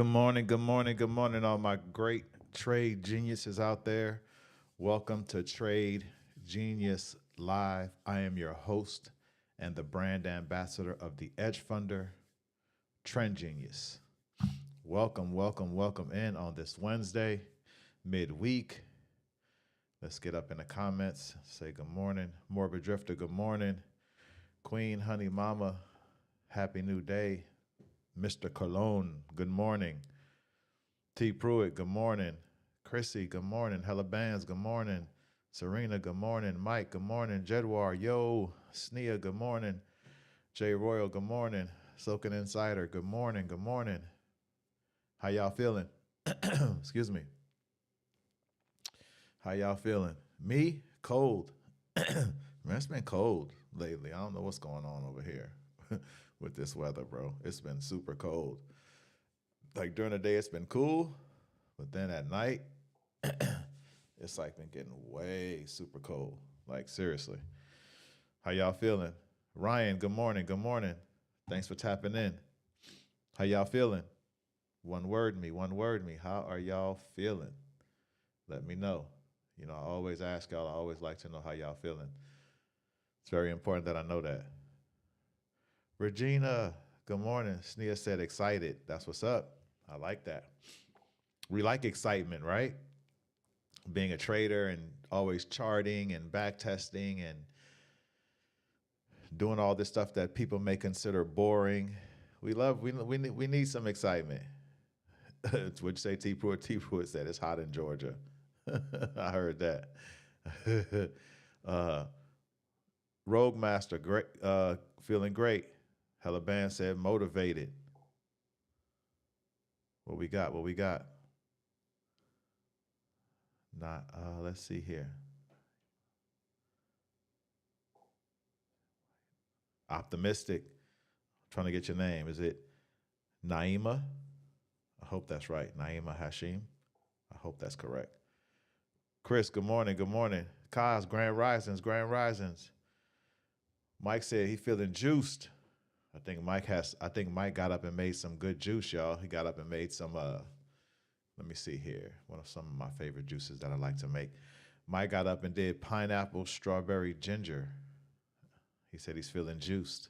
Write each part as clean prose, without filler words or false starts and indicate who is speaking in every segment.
Speaker 1: Good morning, good morning, good morning, all my great trade geniuses out there. Welcome to Trade Genius Live. I am your host and the brand ambassador of the Edge Funder, Trend Genius. Welcome, welcome, welcome in on this Wednesday, midweek. Let's get up in the comments. Say good morning. Morbid Drifter, good morning. Queen Honey Mama, happy new day. Mr. Cologne, good morning. T. Pruitt, good morning. Chrissy, good morning. Hella Bands, good morning. Serena, good morning. Mike, good morning. Jedwar, yo. Sneha, good morning. Jay Royal, good morning. Soaking Insider, good morning, good morning. How y'all feeling? Excuse me. How y'all feeling? Me? Cold. Man, it's been cold lately. I don't know what's going on over here with this weather, bro. It's been super cold. Like during the day, it's been cool, but then at night, it's like been getting way super cold. Like seriously. How y'all feeling? Ryan, good morning, good morning. Thanks for tapping in. How y'all feeling? One word me. How are y'all feeling? Let me know. You know, I always ask y'all, I always like to know how y'all feeling. It's very important that I know that. Regina, good morning. Sneha said excited. That's what's up. I like that. We like excitement, right? Being a trader and always charting and back testing and doing all this stuff that people may consider boring. We need some excitement. Would you say T. Pruitt? T. Pruitt said it's hot in Georgia. I heard that. Rogue Master, great, feeling great. Hella Band said motivated. What we got? Not. Let's see here. Optimistic. Trying to get your name. Is it Naima? I hope that's right. Naima Hashim. I hope that's correct. Chris, good morning. Good morning. Kaz, Grand Risings. Mike said he feeling juiced. I think Mike got up and made some good juice, y'all. He got up and made some, let me see here. One of some of my favorite juices that I like to make. Mike got up and did pineapple, strawberry, ginger. He said he's feeling juiced.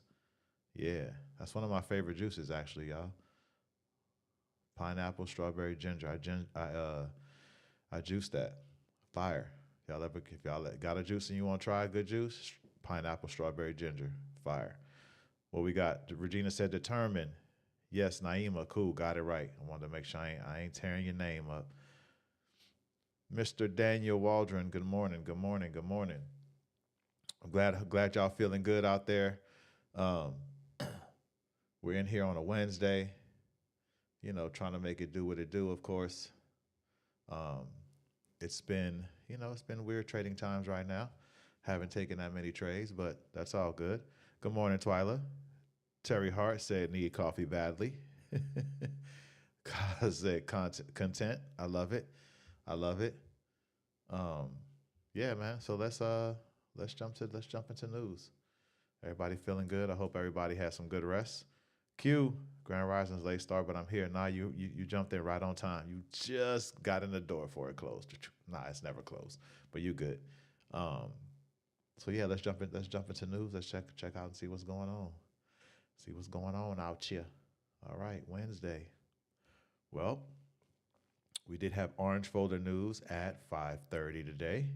Speaker 1: Yeah, that's one of my favorite juices, actually, y'all. Pineapple, strawberry, ginger. I juiced that. Fire. If y'all got a juice and you want to try a good juice, pineapple, strawberry, ginger. Fire. What we got? Regina said determined. Yes, Naima, cool, got it right. I wanted to make sure I ain't tearing your name up. Mr. Daniel Waldron, good morning. I'm glad y'all feeling good out there. We're in here on a Wednesday, you know, trying to make it do what it do, of course. It's been weird trading times right now. Haven't taken that many trades, but that's all good. Good morning, Twyla. Terry Hart said need coffee badly. Kaz said content. I love it. Yeah, man. So let's jump into news. Everybody feeling good? I hope everybody has some good rest. Q, Grand Rising's late start, but I'm here. Nah, you jumped in right on time. You just got in the door before it closed. Nah, it's never closed, but you good. So yeah, let's jump into news. Let's check out and see what's going on. See what's going on out here. All right, Wednesday. Well, we did have orange folder news at 5:30 today.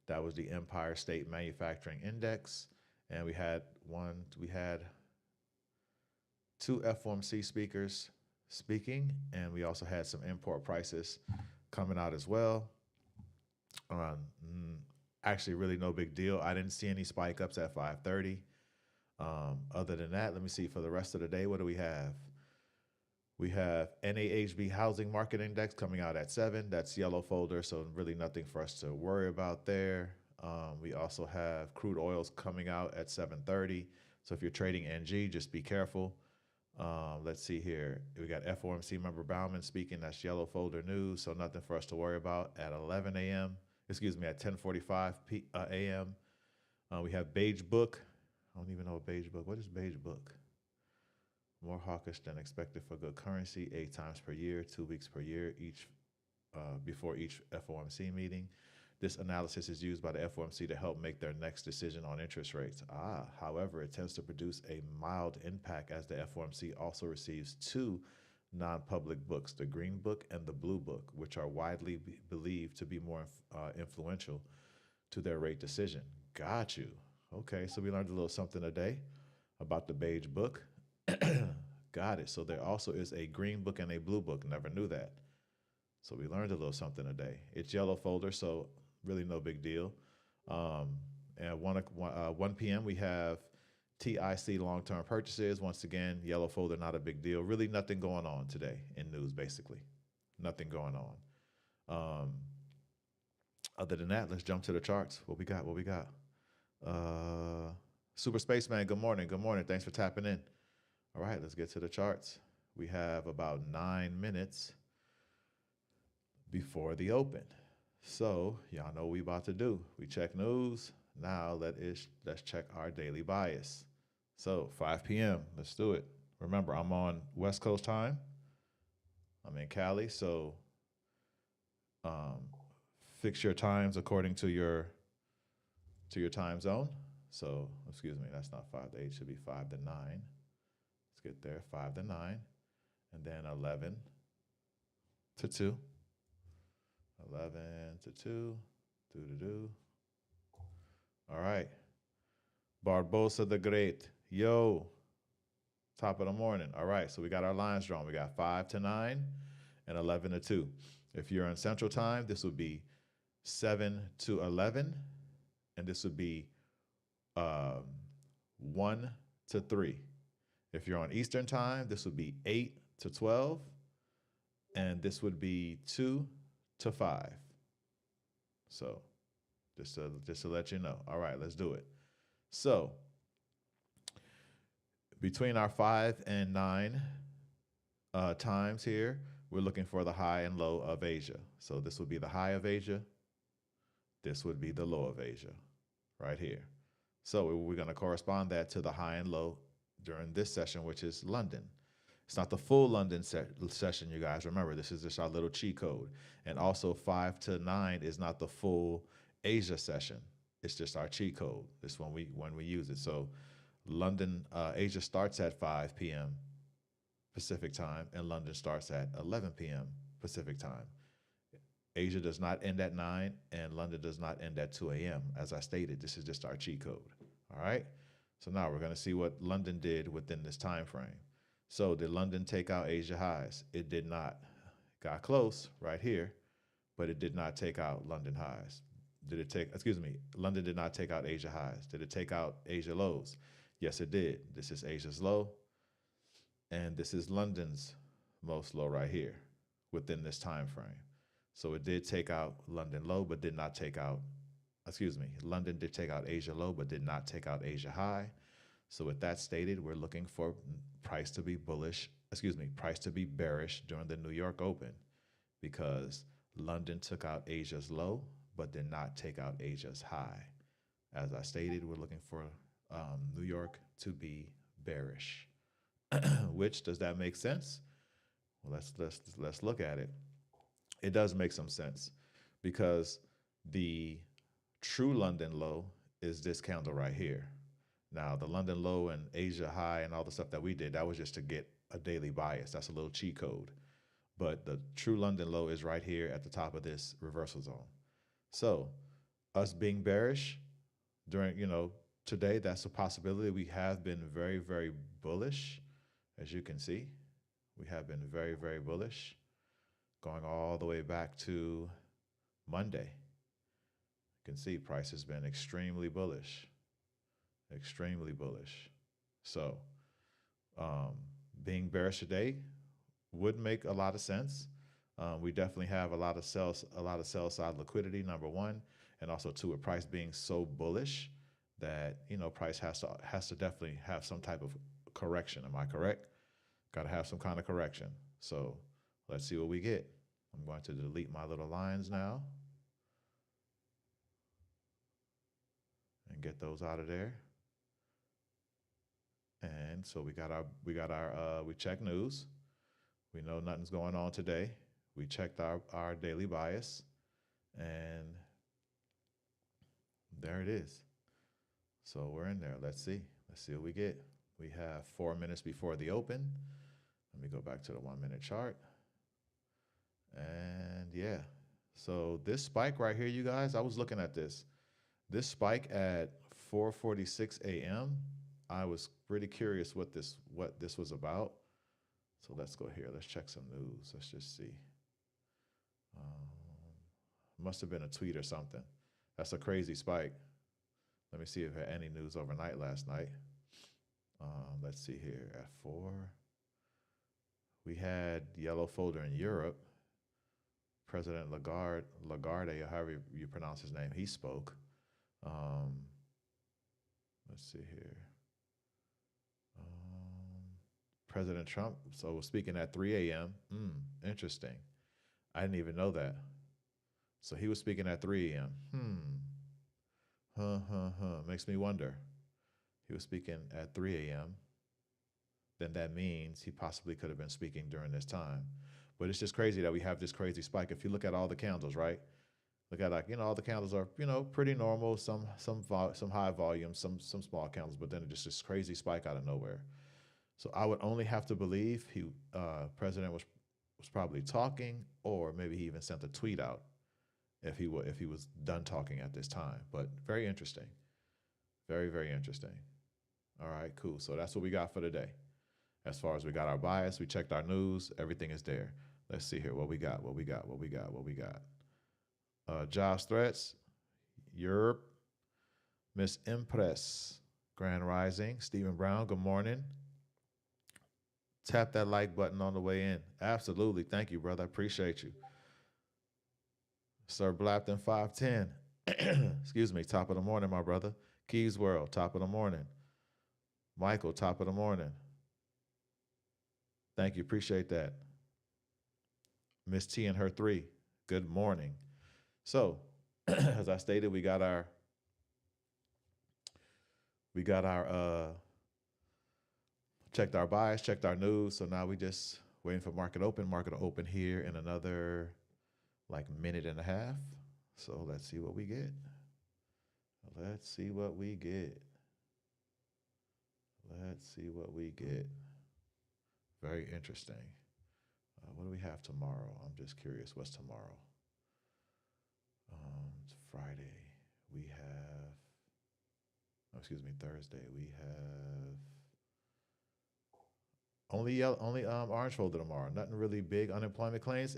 Speaker 1: That was the Empire State Manufacturing Index, and we had two FOMC speakers speaking, and we also had some import prices coming out as well. Actually, really no big deal. I didn't see any spike ups at 5:30. Other than that, let me see for the rest of the day. What do we have? We have NAHB Housing Market Index coming out at 7. That's yellow folder, so really nothing for us to worry about there. We also have crude oils coming out at 7:30. So if you're trading NG, just be careful. Let's see here. We got FOMC member Bauman speaking. That's yellow folder news, so nothing for us to worry about at 11 a.m. At 10:45 a.m. We have Beige Book. I don't even know a Beige Book. What is Beige Book? More hawkish than expected for good currency, 8 times per year, 2 weeks per year, each before each FOMC meeting. This analysis is used by the FOMC to help make their next decision on interest rates. However, it tends to produce a mild impact as the FOMC also receives two non-public books, the Green Book and the Blue Book, which are widely believed to be more influential to their rate decision. Got you. Okay, so we learned a little something today about the Beige Book. Got it. So there also is a Green Book and a Blue Book. Never knew that. So we learned a little something today. It's yellow folder, so really no big deal. And 1 p.m. we have TIC long-term purchases. Once again, yellow folder, not a big deal. Really nothing going on today in news, basically. Nothing going on. Other than that, let's jump to the charts. What we got? Super Spaceman, good morning. Good morning. Thanks for tapping in. All right, let's get to the charts. We have about 9 minutes before the open. So y'all know what we about to do. We check news. Now let's check our daily bias. So 5 p.m., let's do it. Remember, I'm on West Coast time. I'm in Cali, so fix your times according to your time zone. So, excuse me, that's not 5 to 8, should be 5 to 9. Let's get there, 5 to 9, and then 11 to 2. 11 to 2, do. All right. Barbosa the Great. Yo. Top of the morning. All right, so we got our lines drawn. We got 5 to 9 and 11 to 2. If you're on Central Time, this would be 7 to 11, and this would be 1 to 3. If you're on Eastern Time, this would be 8 to 12, and this would be 2 to 5. So just to let you know. All right, let's do it. So between our 5 and 9 times here, we're looking for the high and low of Asia. So this would be the high of Asia. This would be the low of Asia right here. So we're going to correspond that to the high and low during this session, which is London. It's not the full London session, you guys. Remember, this is just our little cheat code. And also 5 to 9 is not the full Asia session. It's just our cheat code. It's when we use it. So London, Asia starts at 5 p.m. Pacific time, and London starts at 11 p.m. Pacific time. Asia does not end at 9, and London does not end at 2 a.m. As I stated, this is just our cheat code. All right? So now we're going to see what London did within this time frame. So did London take out Asia highs? It did not. Got close right here, but it did not take out London highs. London did not take out Asia highs. Did it take out Asia lows? Yes, it did. This is Asia's low, and this is London's most low right here within this time frame. So it did take out London low, but did not take out, London did take out Asia low, but did not take out Asia high. So with that stated, we're looking for price to be bearish during the New York Open, because London took out Asia's low, but did not take out Asia's high. As I stated, we're looking for New York to be bearish. Which, does that make sense? Well, let's look at it. It does make some sense, because the true London low is this candle right here. Now, the London low and Asia high and all the stuff that we did, that was just to get a daily bias. That's a little cheat code. But the true London low is right here at the top of this reversal zone. So us being bearish during, today, that's a possibility. We have been very, very bullish. As you can see, we have been very, very bullish, going all the way back to Monday. You can see price has been extremely bullish. Extremely bullish. So being bearish today would make a lot of sense. We definitely have a lot of sell side liquidity, number one, and also two, with price being so bullish that price has to definitely have some type of correction. Am I correct? Got to have some kind of correction. So let's see what we get. I'm going to delete my little lines now and get those out of there. And so we check news. We know nothing's going on today. We checked our daily bias, and there it is. So we're in there. Let's see. Let's see what we get. We have 4 minutes before the open. Let me go back to the 1 minute chart. And yeah, so this spike right here, you guys, I was looking at this. This spike at 4:46 a.m., I was pretty curious what this was about. So let's go here. Let's check some news. Let's just see. Must have been a tweet or something. That's a crazy spike. Let me see if I had any news overnight last night. Let's see here. At 4, we had yellow folder in Europe. President Lagarde, or however you pronounce his name, he spoke. Let's see here. President Trump, so was speaking at 3 a.m. Interesting. I didn't even know that. So he was speaking at 3 a.m. Makes me wonder. He was speaking at 3 a.m. Then that means he possibly could have been speaking during this time. But it's just crazy that we have this crazy spike. If you look at all the candles, right? Look at all the candles are, pretty normal. Some high volume, some small candles, but then just this crazy spike out of nowhere. So I would only have to believe President was probably talking, or maybe he even sent a tweet out if he was done talking at this time. But very interesting, very, very interesting. All right, cool. So that's what we got for today. As far as we got our bias, we checked our news, everything is there. Let's see here what we got. Jobs threats, Europe, Miss Impress, Grand Rising, Stephen Brown, good morning. Tap that like button on the way in. Absolutely. Thank you, brother. I appreciate you. Sir Blapton 510. Excuse me. Top of the morning, my brother. Keys World, top of the morning. Michael, top of the morning. Thank you. Appreciate that. Miss T and her 3. Good morning. So, as I stated, we got our checked our bias, checked our news. So now we just waiting for market open. Market to open here in another minute and a half. So let's see what we get. Let's see what we get. Very interesting. What do we have tomorrow? I'm just curious. What's tomorrow? It's Friday. We have, Thursday. We have only orange folder tomorrow. Nothing really big. Unemployment claims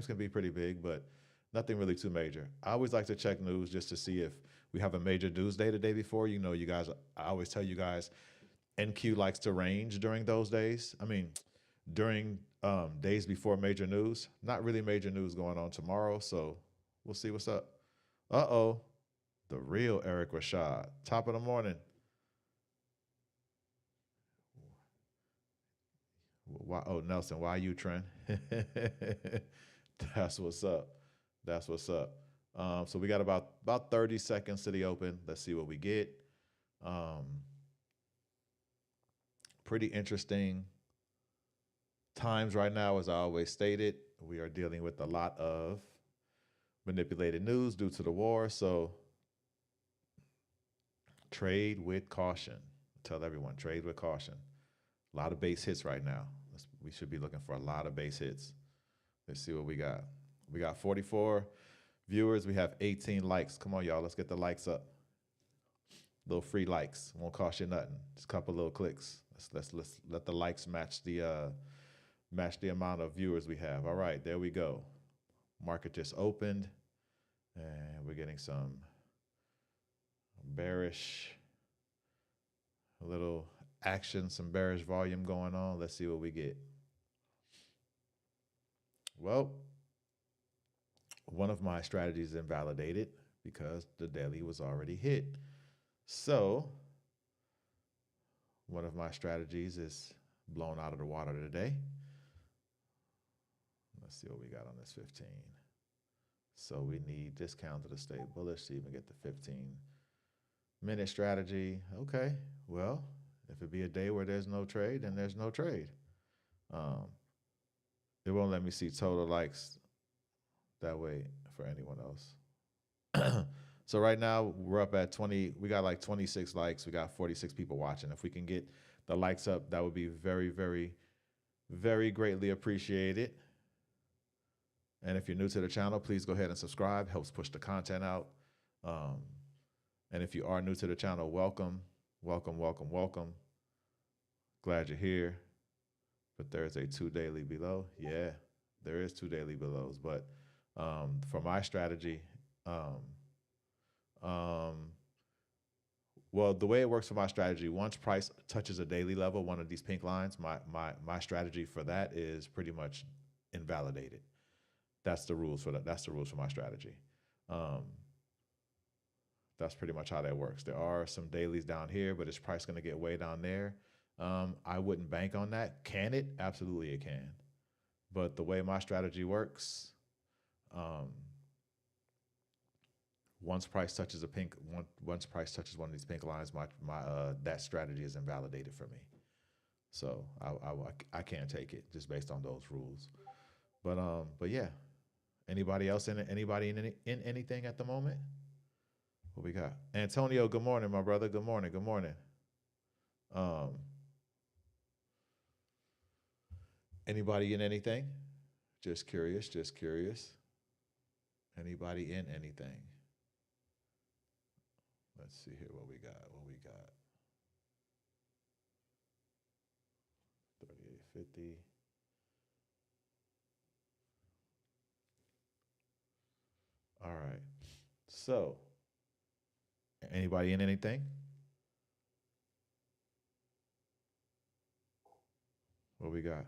Speaker 1: can be pretty big, but nothing really too major. I always like to check news just to see if we have a major news day the day before. You guys, I always tell you guys, NQ likes to range during those days. During days before major news. Not really major news going on tomorrow, so we'll see what's up. Uh-oh, the real Eric Rashad, top of the morning. Why? Oh, Nelson, why you, Trent? That's what's up. So we got about 30 seconds to the open. Let's see what we get. Pretty interesting times right now, as I always stated. We are dealing with a lot of manipulated news due to the war. So trade with caution. Tell everyone, trade with caution. A lot of base hits right now. We should be looking for a lot of base hits. Let's see what we got. We got 44 viewers. We have 18 likes. Come on, y'all. Let's get the likes up. Little free likes. Won't cost you nothing. Just a couple little clicks. Let's let the likes match the amount of viewers we have. All right, there we go. Market just opened, and we're getting some bearish, a little action, some bearish volume going on. Let's see what we get. Well, one of my strategies invalidated because the daily was already hit. So one of my strategies is blown out of the water today. Let's see what we got on this 15. So we need this counter to stay bullish to even get the 15-minute strategy. Okay, well, If it be a day where there's no trade, then there's no trade. Um, it won't let me see total likes that way for anyone else. So right now we're up at 20. We got like 26 likes. We got 46 people watching. If we can get the likes up, that would be very, very, very greatly appreciated. And if you're new to the channel, please go ahead and subscribe. Helps push the content out. And if you are new to the channel, welcome, welcome, welcome, welcome. Glad you're here. But there's a 2 daily below. Yeah, there is 2 daily belows. But for my strategy, well, the way it works for my strategy, once price touches a daily level, one of these pink lines, my strategy for that is pretty much invalidated. That's the rules for that. That's the rules for my strategy. That's pretty much how that works. There are some dailies down here, but is price going to get way down there? I wouldn't bank on that. Can it? Absolutely it can. But the way my strategy works, once price touches once price touches one of these pink lines, that strategy is invalidated for me. So I can't take it just based on those rules. But yeah, anybody else in anything at the moment? What we got? Antonio, good morning, my brother. Good morning. Good morning. Anybody in anything? Just curious, just curious. Anybody in anything? Let's see here what we got. What we got? 38.50. All right. So, anybody in anything? What we got?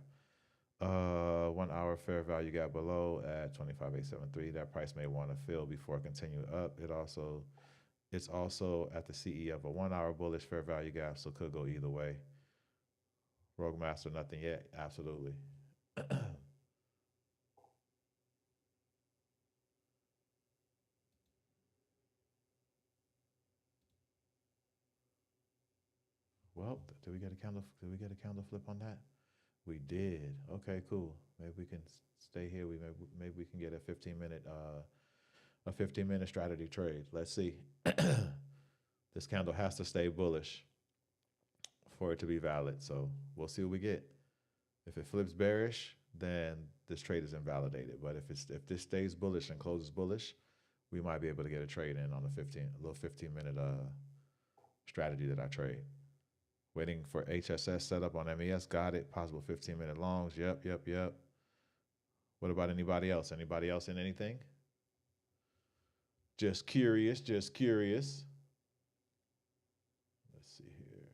Speaker 1: 1 hour fair value gap below at 25.873. That price may want to fill before continuing up. It's also at the CE of a 1 hour bullish fair value gap, so could go either way. Rogue Master, nothing yet. Absolutely. Well, did we get a candle? Did we get a candle flip on that? We did. Okay, cool. Maybe we can stay here. Maybe we can get a 15-minute strategy trade. Let's see. This candle has to stay bullish for it to be valid. So we'll see what we get. If it flips bearish, then this trade is invalidated. But if this stays bullish and closes bullish, we might be able to get a trade in on a little 15-minute strategy that I trade. Waiting for HSS setup on MES. Got it. Possible 15-minute longs. Yep. What about anybody else? Anybody else in anything? Just curious. Just curious. Let's see here.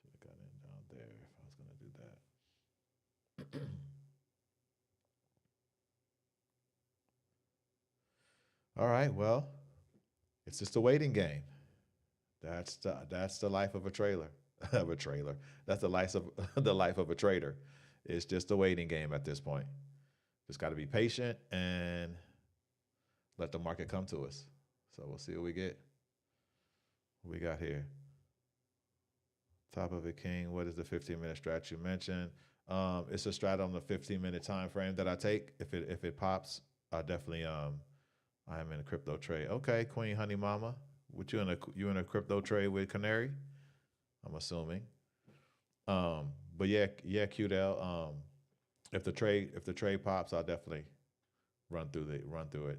Speaker 1: Should have gotten in down there if I was going to do that. All right. Well, it's just a waiting game. That's the life of a trailer. That's the life of a trader. It's just a waiting game at this point. Just got to be patient and let the market come to us. So we'll see what we get. What we got here? Top of it, King. What is the 15-minute strat you mentioned? It's a strat on the 15-minute time frame that I take. If it pops, I definitely I am in a crypto trade. Okay, Queen Honey Mama. What you in a crypto trade with Canary? I'm assuming. But yeah, QDL. If the trade pops, I'll definitely run through it.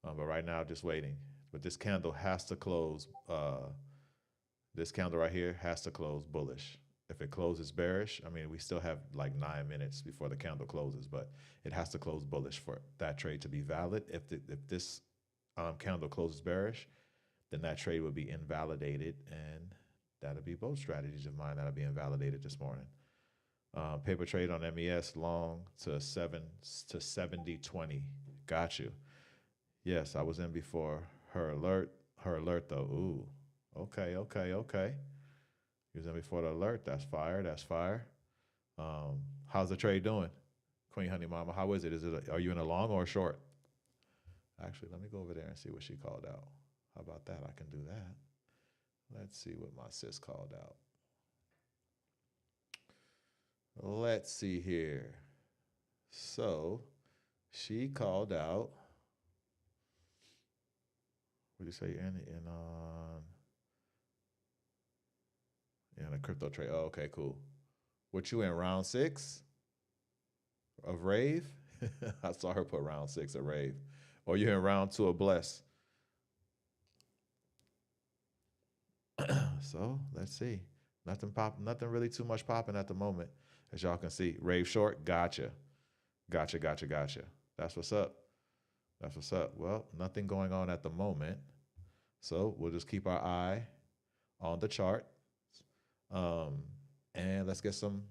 Speaker 1: But right now, just waiting. But this candle has to close. This candle right here has to close bullish. If it closes bearish, I mean, we still have like 9 minutes before the candle closes, but it has to close bullish for that trade to be valid. If this candle closes bearish, then that trade would be invalidated, and that'll be both strategies of mine that'll be invalidated this morning. Paper trade on MES long to 70.20. Got you. Yes, I was in before her alert. Her alert though. Ooh. Okay. You was in before the alert. That's fire. That's fire. How's the trade doing, Queen Honey Mama? How is it? Are you in a long or a short? Actually, let me go over there and see what she called out. How about about that? I can do that. Let's see what my sis called out. Let's see here. So she called out. What did you say? In a crypto trade. Oh, okay, cool. What, you in round 6 of Rave? I saw her put round 6 of Rave. Or you in round 2 of Bless? So let's see. Nothing really too much popping at the moment, as y'all can see. Rave short, gotcha. That's what's up. Well, nothing going on at the moment, so we'll just keep our eye on the chart, and let's get some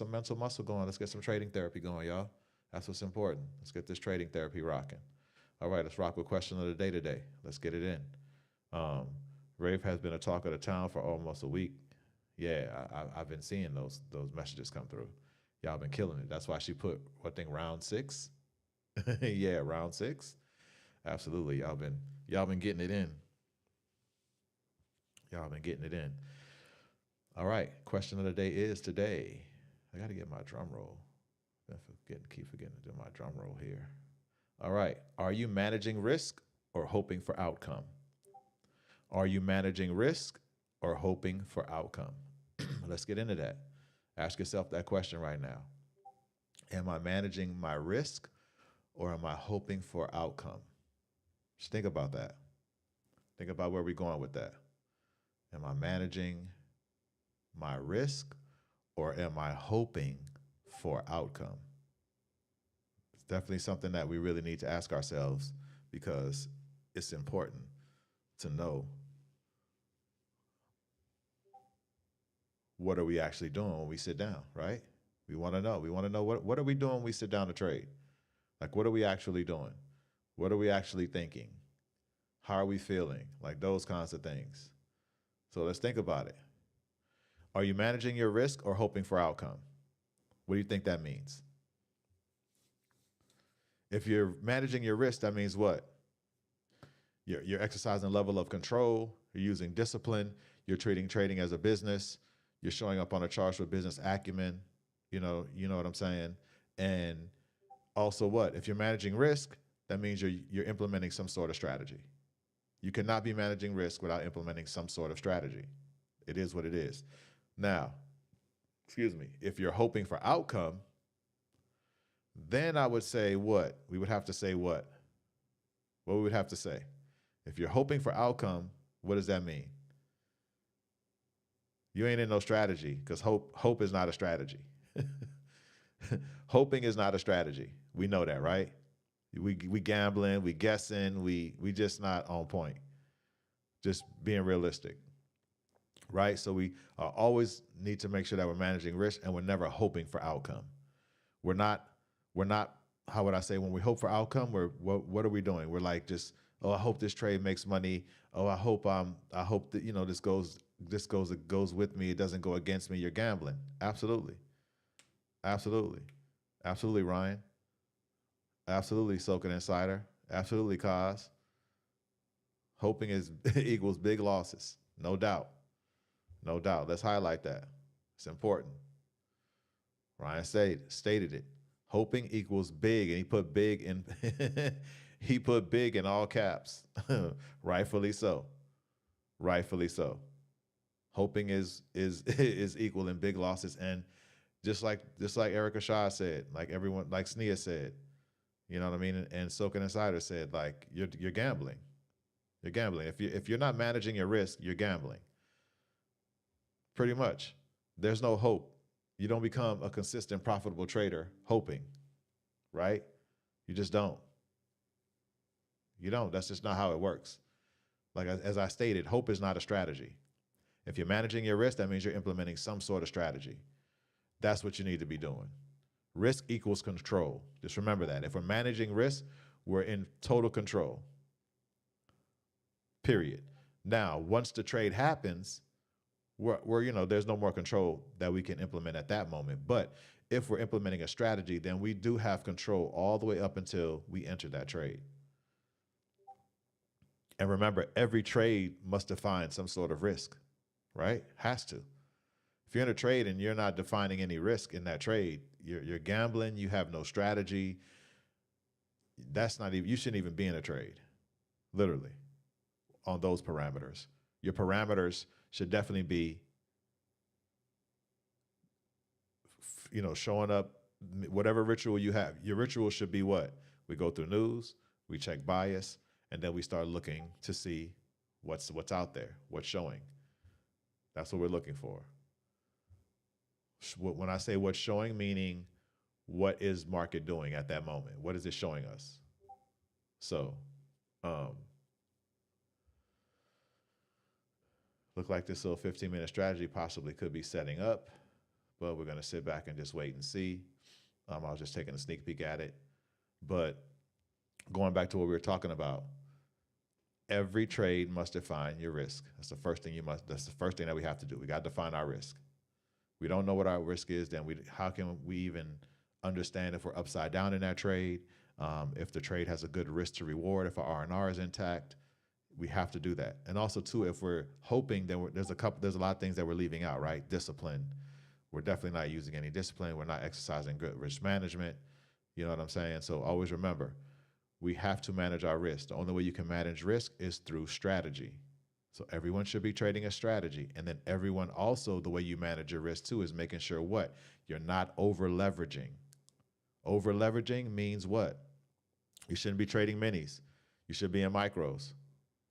Speaker 1: mental muscle going. Let's get some trading therapy going, y'all. That's what's important. Let's get this trading therapy rocking. All right, let's rock with question of the day today. Let's get it in. Rave has been a talk of the town for almost a week. Yeah, I've been seeing those messages come through. Y'all been killing it. That's why she put, what thing, round 6? Yeah, round 6. Absolutely. Y'all been getting it in. All right. Question of the day is today. I got to get my drum roll. Keep forgetting to do my drum roll here. All right. Are you managing risk or hoping for outcome? Are you managing risk or hoping for outcome? Let's get into that. Ask yourself that question right now. Am I managing my risk or am I hoping for outcome? Just think about that. Think about where we're going with that. Am I managing my risk or am I hoping for outcome? It's definitely something that we really need to ask ourselves, because it's important to know, what are we actually doing when we sit down, right? We want to know. What are we doing when we sit down to trade? Like, what are we actually doing? What are we actually thinking? How are we feeling? Like, those kinds of things. So let's think about it. Are you managing your risk or hoping for outcome? What do you think that means? If you're managing your risk, that means what? You're exercising a level of control. You're using discipline. You're treating trading as a business. You're showing up on a charts with business acumen. You know what I'm saying? And also what? If you're managing risk, that means you're implementing some sort of strategy. You cannot be managing risk without implementing some sort of strategy. It is what it is. Now, if you're hoping for outcome, then I would say what? We would have to say what? What we would have to say? If you're hoping for outcome, what does that mean? You ain't in no strategy, because hope is not a strategy. Hoping is not a strategy. We know that, right? We gambling, we guessing, we just not on point. Just being realistic, right? So we always need to make sure that we're managing risk and we're never hoping for outcome. We're not. How would I say, when we hope for outcome, what are we doing? We're like, just, oh, I hope this trade makes money. Oh, I hope that this goes with me. It doesn't go against me. You're gambling. Absolutely, Ryan. Absolutely, Soaking Insider. Absolutely, Kaz. Hoping equals big losses. No doubt. Let's highlight that. It's important. Ryan stated it. Hoping equals big, and he put big in he put big in all caps. Rightfully so. Hoping is equal in big losses, and just like Erica Shaw said, like everyone, like Sneha said, you know what I mean, and Soaking Insider said, like, you're gambling. You're gambling. If you're not managing your risk, you're gambling. Pretty much. There's no hope. You don't become a consistent, profitable trader hoping, right? You just don't. You don't. That's just not how it works. Like, as I stated, hope is not a strategy. If you're managing your risk, that means you're implementing some sort of strategy. That's what you need to be doing. Risk equals control. Just remember that. If we're managing risk, we're in total control. Period. Now, once the trade happens, there's no more control that we can implement at that moment. But if we're implementing a strategy, then we do have control all the way up until we enter that trade. And remember, every trade must define some sort of risk, right? Has to. If you're in a trade and you're not defining any risk in that trade, you're gambling, you have no strategy. That's not even, you shouldn't even be in a trade, literally, on those parameters. Your parameters should definitely be, showing up, whatever ritual you have. Your ritual should be what? We go through news, we check bias, and then we start looking to see what's out there, what's showing. That's what we're looking for. When I say what's showing, meaning what is market doing at that moment? What is it showing us? So, look like this little 15-minute strategy possibly could be setting up, but we're going to sit back and just wait and see. I was just taking a sneak peek at it. But going back to what we were talking about, every trade must define your risk. That's the first thing that's the first thing that we have to do. We got to define our risk. We don't know what our risk is, then how can we even understand if we're upside down in that trade? If the trade has a good risk to reward, if our R&R is intact, we have to do that. And also too, if we're hoping, then there's a lot of things that we're leaving out, right? Discipline. We're definitely not using any discipline. We're not exercising good risk management. You know what I'm saying? So always remember, we have to manage our risk. The only way you can manage risk is through strategy. So everyone should be trading a strategy. And then everyone also, the way you manage your risk too is making sure what? You're not over leveraging. Over leveraging means what? You shouldn't be trading minis. You should be in micros.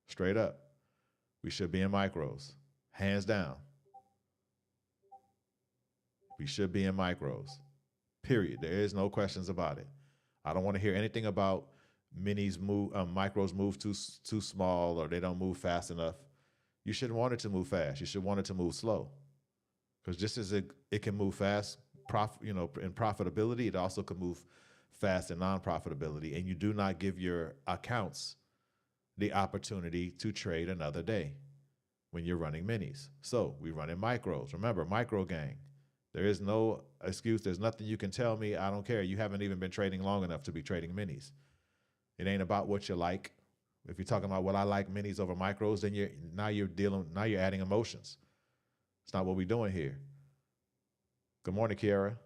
Speaker 1: Straight up. We should be in micros. Hands down. We should be in micros. Period. There is no questions about it. I don't want to hear anything about minis move, micros move too small, or they don't move fast enough. You shouldn't want it to move fast. You should want it to move slow. Because just as it can move fast, in profitability, it also can move fast in non-profitability. And you do not give your accounts the opportunity to trade another day when you're running minis. So we run in micros. Remember, micro gang. There is no excuse. There's nothing you can tell me. I don't care. You haven't even been trading long enough to be trading minis. It ain't about what you like. If you're talking about what I like minis over micros, then you're adding emotions. It's not what we're doing here. Good morning, Kiara.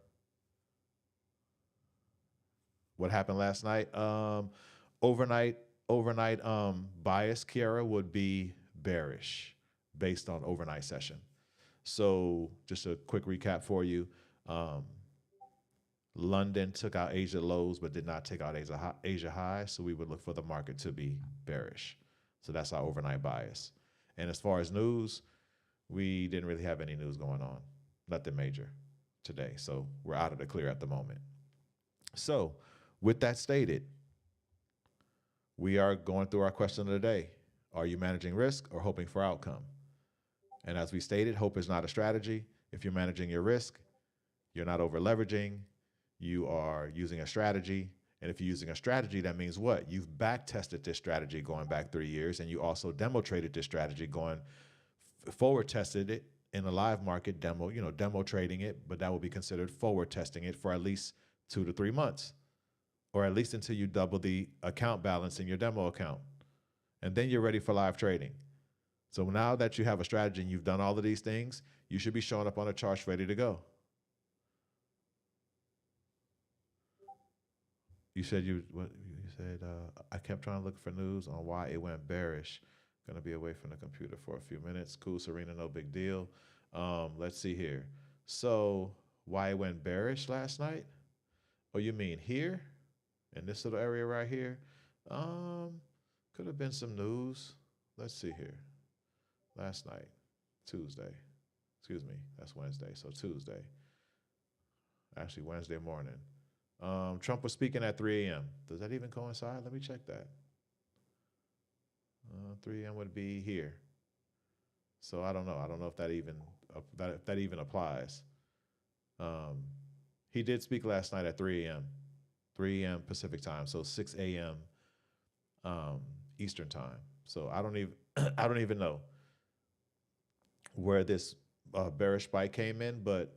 Speaker 1: What happened last night? Overnight bias, Kiara, would be bearish based on overnight session. So just a quick recap for you. London took out Asia lows, but did not take out Asia highs. So we would look for the market to be bearish. So that's our overnight bias. And as far as news, we didn't really have any news going on, nothing major today. So we're out of the clear at the moment. So with that stated, we are going through our question of the day. Are you managing risk or hoping for outcome? And as we stated, hope is not a strategy. If you're managing your risk, you're not over leveraging. You are using a strategy. And if you're using a strategy, that means what? You've back tested this strategy going back 3 years, and you also demo traded this strategy going forward tested it in a live market demo trading it, but that will be considered forward testing it for at least 2 to 3 months, or at least until you double the account balance in your demo account. And then you're ready for live trading. So now that you have a strategy and you've done all of these things, you should be showing up on the charts ready to go. You said I kept trying to look for news on why it went bearish. Going to be away from the computer for a few minutes. Cool, Serena, no big deal. Let's see here. So why it went bearish last night? Oh, you mean here? In this little area right here? Could have been some news. Let's see here. Last night, Tuesday. Excuse me, that's Wednesday, so Tuesday. Actually, Wednesday morning. Trump was speaking at 3 a.m. Does that even coincide? Let me check that. 3 a.m. would be here. So I don't know. I don't know if that even applies. He did speak last night at 3 a.m. 3 a.m. Pacific time, so 6 a.m. Eastern time. So I don't even know where this bearish spike came in, but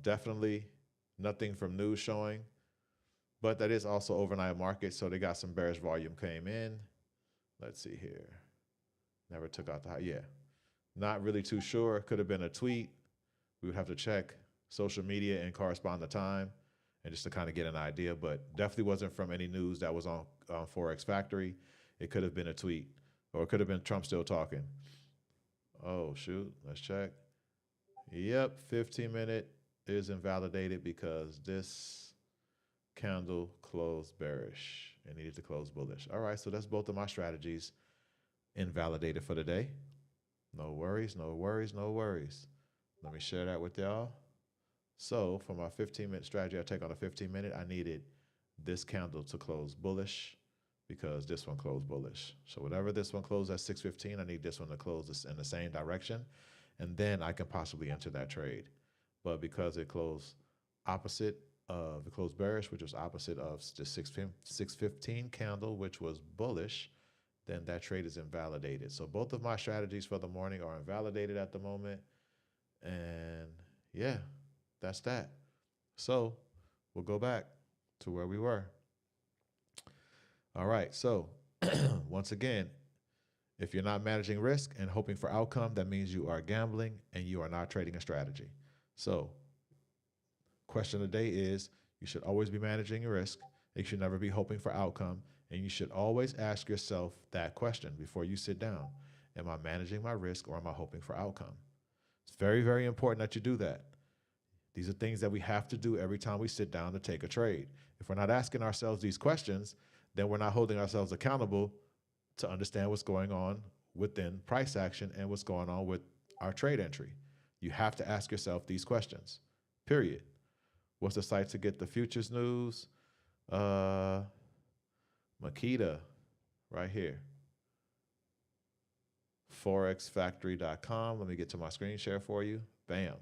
Speaker 1: definitely nothing from news showing. But that is also overnight market, so they got some bearish volume came in. Let's see here. Never took out the high. Yeah. Not really too sure. Could have been a tweet. We would have to check social media and correspond the time and just to kind of get an idea, but definitely wasn't from any news that was on Forex Factory. It could have been a tweet, or it could have been Trump still talking. Oh, shoot. Let's check. Yep, 15-minute is invalidated because this candle closed bearish and needed to close bullish. All right, so that's both of my strategies invalidated for the day. No worries, no worries, no worries. Let me share that with y'all. So for my 15-minute strategy, I take on a 15-minute, I needed this candle to close bullish because this one closed bullish. So whatever this one closed at 6:15, I need this one to close this in the same direction, and then I can possibly enter that trade. But because it closed opposite of, it closed bearish, which was opposite of the 6:15 candle, which was bullish, then that trade is invalidated. So both of my strategies for the morning are invalidated at the moment. And yeah, that's that. So we'll go back to where we were. All right, so once again, if you're not managing risk and hoping for outcome, that means you are gambling and you are not trading a strategy. So question of the day is, you should always be managing your risk. You should never be hoping for outcome. And you should always ask yourself that question before you sit down. Am I managing my risk or am I hoping for outcome? It's very, very important that you do that. These are things that we have to do every time we sit down to take a trade. If we're not asking ourselves these questions, then we're not holding ourselves accountable to understand what's going on within price action and what's going on with our trade entry. You have to ask yourself these questions, period. What's the site to get the futures news? Makita, right here. forexfactory.com. Let me get to my screen share for you. Bam,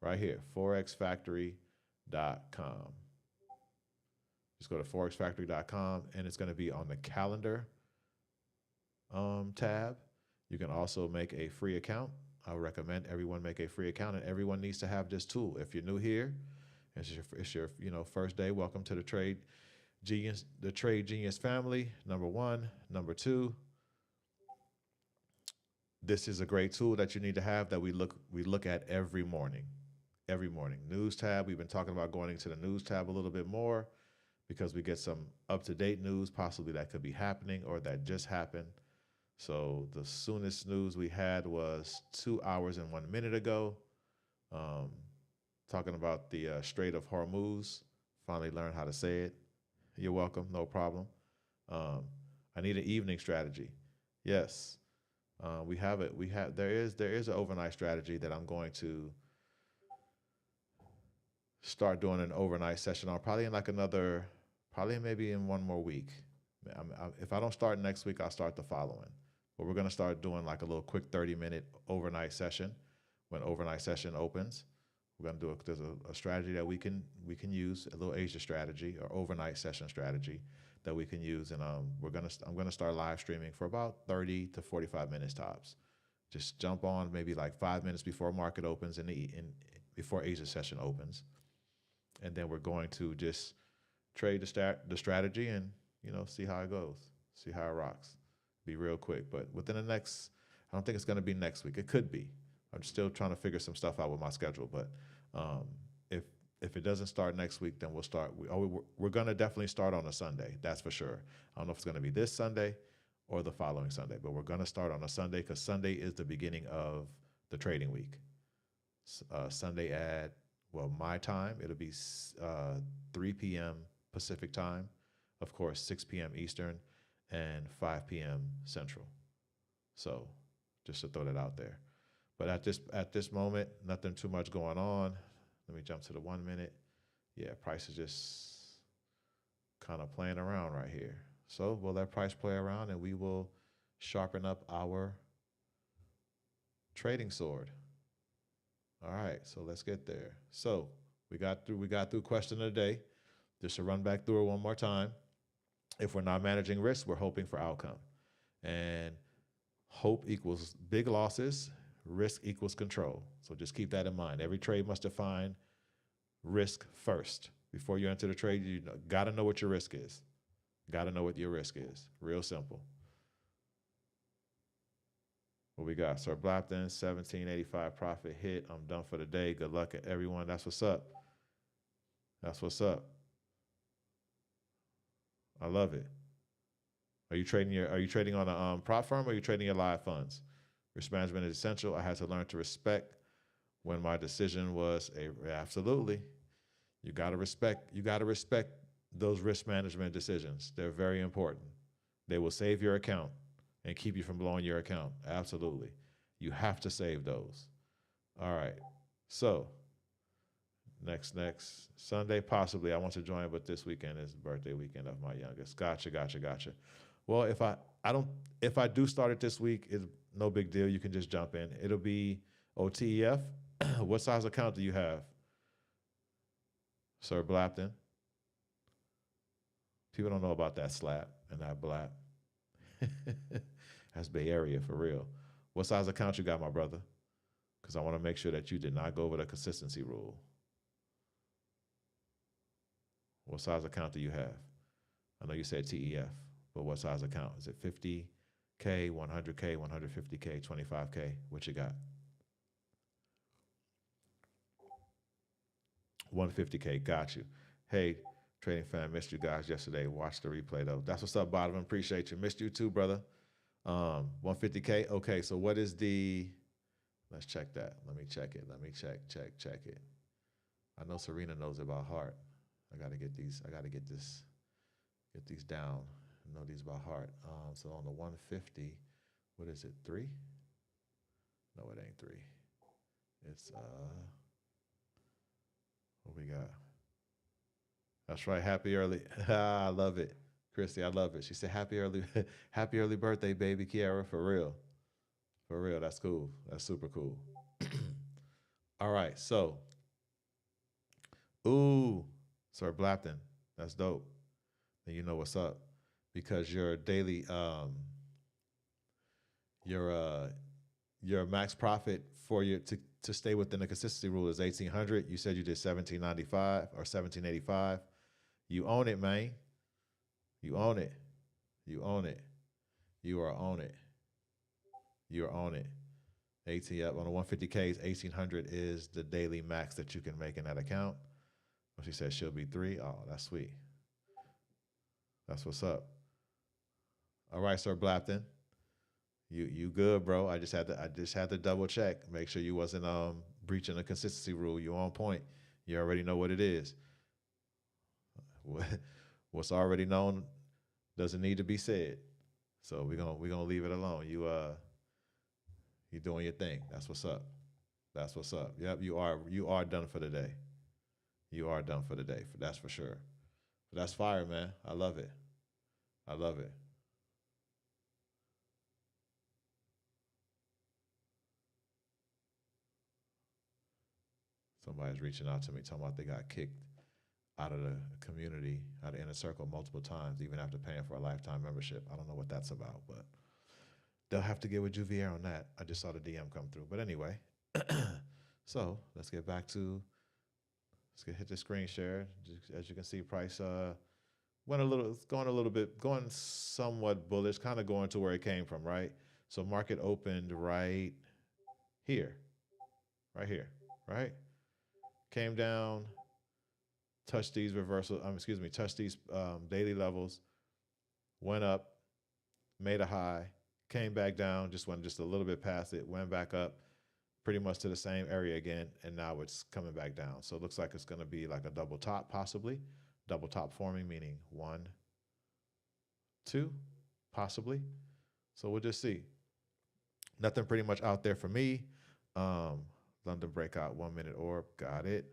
Speaker 1: right here, forexfactory.com. Just go to forexfactory.com and it's going to be on the calendar tab. You can also make a free account. I would recommend everyone make a free account, and everyone needs to have this tool. If you're new here, it's your first day, welcome to the Trade Genius family. Number one. Number two, this is a great tool that you need to have that we look at every morning. Every morning. News tab, we've been talking about going into the news tab a little bit more because we get some up-to-date news possibly that could be happening or that just happened. So the soonest news we had was 2 hours and 1 minute ago, talking about the Strait of Hormuz. Finally learned how to say it. You're welcome, no problem. I need an evening strategy. Yes, we have it. There is an overnight strategy that I'm going to start doing an overnight session on, probably maybe in one more week. If I don't start next week, I'll start the following. But we're going to start doing like a little quick 30-minute overnight session. When overnight session opens, we're going to do there's a strategy that we can use, a little Asia strategy or overnight session strategy that we can use, and I'm going to start live streaming for about 30 to 45 minutes tops. Just jump on maybe like 5 minutes before market opens and before Asia session opens, and then we're going to just trade the strategy and see how it goes, see how it rocks. Be real quick, but within the next, I don't think it's going to be next week. It could be. I'm still trying to figure some stuff out with my schedule, but if it doesn't start next week, then we'll start. We're going to definitely start on a Sunday. That's for sure. I don't know if it's going to be this Sunday or the following Sunday, but we're going to start on a Sunday because Sunday is the beginning of the trading week. Sunday at, my time, it'll be 3 p.m. Pacific time, of course, 6 p.m. Eastern, and 5 p.m. Central. So just to throw that out there. But at this moment, nothing too much going on. Let me jump to the 1 minute. Yeah, price is just kind of playing around right here. So we'll let price play around and we will sharpen up our trading sword. All right, so let's get there. So we got through question of the day. Just to run back through it one more time. If we're not managing risk, we're hoping for outcome. And hope equals big losses, risk equals control. So just keep that in mind. Every trade must define risk first. Before you enter the trade, you got to know what your risk is. Got to know what your risk is. Real simple. What we got? Sir Blapton, 1785 profit hit. I'm done for the day. Good luck at everyone. That's what's up. That's what's up. I love it. Are you trading on a prop firm or are you trading your live funds? Risk management is essential. I had to learn to respect when my decision was absolutely. You gotta respect those risk management decisions. They're very important. They will save your account and keep you from blowing your account. Absolutely. You have to save those. All right. So next Sunday, possibly. I want to join, but this weekend is the birthday weekend of my youngest. Gotcha. Well, if I do start it this week, it's no big deal. You can just jump in. It'll be OTEF. What size account do you have, Sir Blapton? People don't know about that slap and that blap. That's Bay Area for real. What size account you got, my brother? Because I want to make sure that you did not go over the consistency rule. What size account do you have? I know you said TEF, but what size account? Is it 50K, 100K, 150K, 25K? What you got? 150K, got you. Hey, trading fan, missed you guys yesterday. Watch the replay though. That's what's up, Bottom. Appreciate you. Missed you too, brother. 150K. Okay, so what is the? Let's check that. Let me check it. Let me check it. I know Serena knows it by heart. I gotta get these. I gotta get these down. I know these by heart. So on the 150, what is it? 3? No, it ain't 3. It's what we got? That's right. Happy early. I love it. Christy, I love it. She said, happy early birthday, baby Kiara. For real. For real. That's cool. That's super cool. All right. So, ooh, Sir Blapton. That's dope. Then you know what's up. Because your daily, your max profit for your, to stay within the consistency rule is 1,800. You said you did 1,795 or 1,785. You own it, man. You own it. You own it. You are on it. You are on it. 18 up on the 150Ks, 1,800 is the daily max that you can make in that account. She said she'll be 3. Oh, that's sweet. That's what's up. All right, Sir Blapton. You good, bro. I just had to double check. Make sure you wasn't breaching the consistency rule. You on point. You already know what it is. What's already known doesn't need to be said. So we're gonna leave it alone. You doing your thing. That's what's up. That's what's up. Yep, you are done for the day. You are done for the day. That's for sure. But that's fire, man. I love it. I love it. Somebody's reaching out to me talking about they got kicked out of the community, out of Inner Circle multiple times, even after paying for a lifetime membership. I don't know what that's about, but they'll have to get with Juvier on that. I just saw the DM come through. But anyway, so let's get back to, hit the screen share. As you can see, price going somewhat bullish, kind of going to where it came from, right? So market opened right here, right? Came down, touched these touched these daily levels, went up, made a high, came back down, just went just a little bit past it, went back up, pretty much to the same area again, and now it's coming back down. So it looks like it's going to be like a double top, possibly. Double top forming, meaning 1, 2, possibly. So we'll just see. Nothing pretty much out there for me. London breakout 1 minute orb. Got it.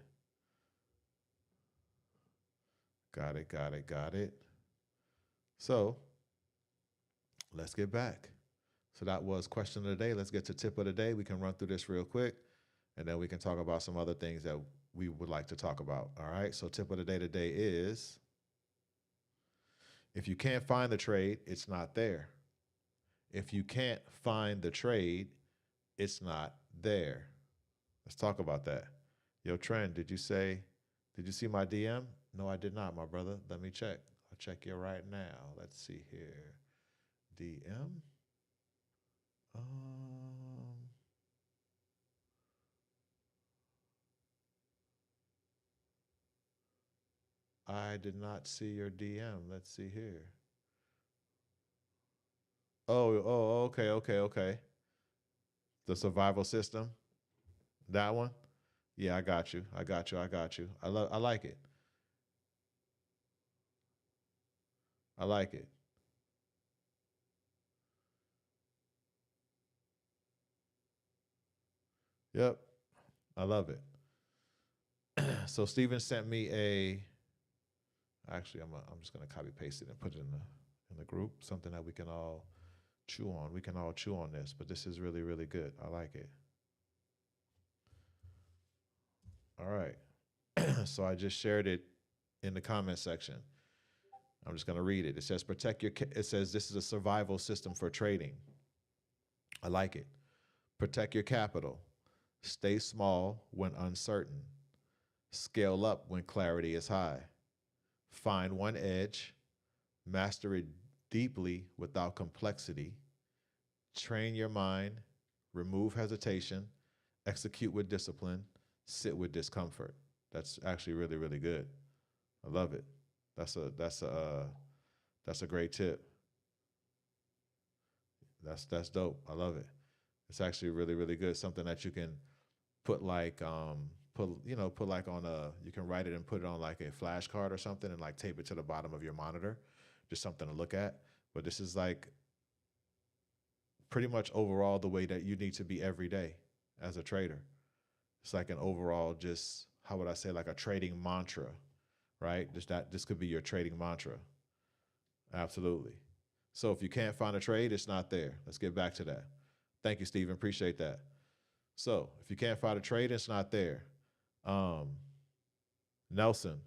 Speaker 1: Got it. So let's get back. So that was question of the day. Let's get to tip of the day. We can run through this real quick, and then we can talk about some other things that we would like to talk about. All right. So tip of the day today is, if you can't find the trade, it's not there. If you can't find the trade, it's not there. Let's talk about that. Yo, Trend, did you see my DM? No, I did not, my brother. Let me check. I'll check you right now. Let's see here. DM. I did not see your DM. Let's see here. Oh, okay. The survival system, that one. Yeah, I got you. I like it. I like it. Yep, I love it. So Steven sent me a. Actually, I'm just gonna copy paste it and put it in the group. Something that we can all chew on. We can all chew on this, but this is really good. I like it. All right. So I just shared it in the comment section. I'm just going to read it. It says it says this is a survival system for trading. I like it. Protect your capital. Stay small when uncertain. Scale up when clarity is high. Find one edge. Master it deeply without complexity. Train your mind. Remove hesitation. Execute with discipline. Sit with discomfort. That's actually really good. I love it. That's a great tip. That's dope. I love it. It's actually really good. Something that you can put like put like on a, you can write it and put it on like a flashcard or something and like tape it to the bottom of your monitor. Just something to look at. But this is like pretty much overall the way that you need to be every day as a trader. It's like an overall, just, how would I say, like a trading mantra, right? This could be your trading mantra. Absolutely. So if you can't find a trade, it's not there. Let's get back to that. Thank you, Stephen. Appreciate that. So if you can't find a trade, it's not there. Nelson,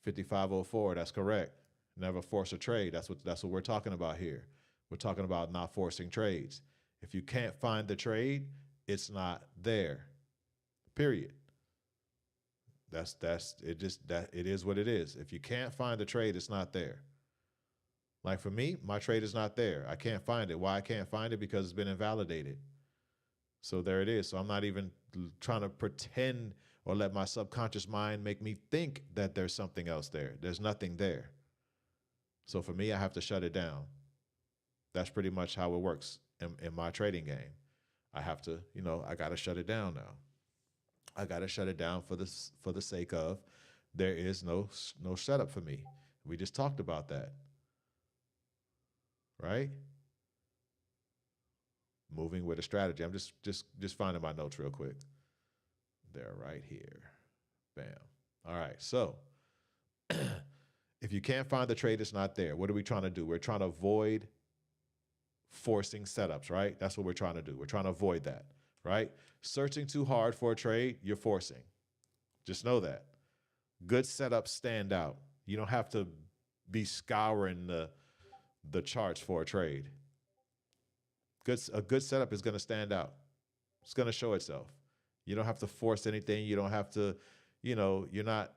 Speaker 1: 5504, that's correct. Never force a trade. That's what we're talking about here. We're talking about not forcing trades. If you can't find the trade, it's not there. Period. That's it. Just that it is what it is. If you can't find the trade, it's not there. Like for me, my trade is not there. I can't find it. Why I can't find it? Because it's been invalidated. So there it is. So I'm not even trying to pretend or let my subconscious mind make me think that there's something else there. There's nothing there. So for me, I have to shut it down. That's pretty much how it works in my trading game. I have to, I got to shut it down now. I got to shut it down for the sake of there is no setup for me. We just talked about that. Right? Moving with a strategy. I'm just finding my notes real quick. They're right here. Bam. All right. So if you can't find the trade, it's not there. What are we trying to do? We're trying to avoid forcing setups, right? That's what we're trying to do. We're trying to avoid that, right? Searching too hard for a trade, you're forcing. Just know that. Good setups stand out. You don't have to be scouring the charts for a trade. A good setup is going to stand out. It's going to show itself. You don't have to force anything. You don't have to, you're not,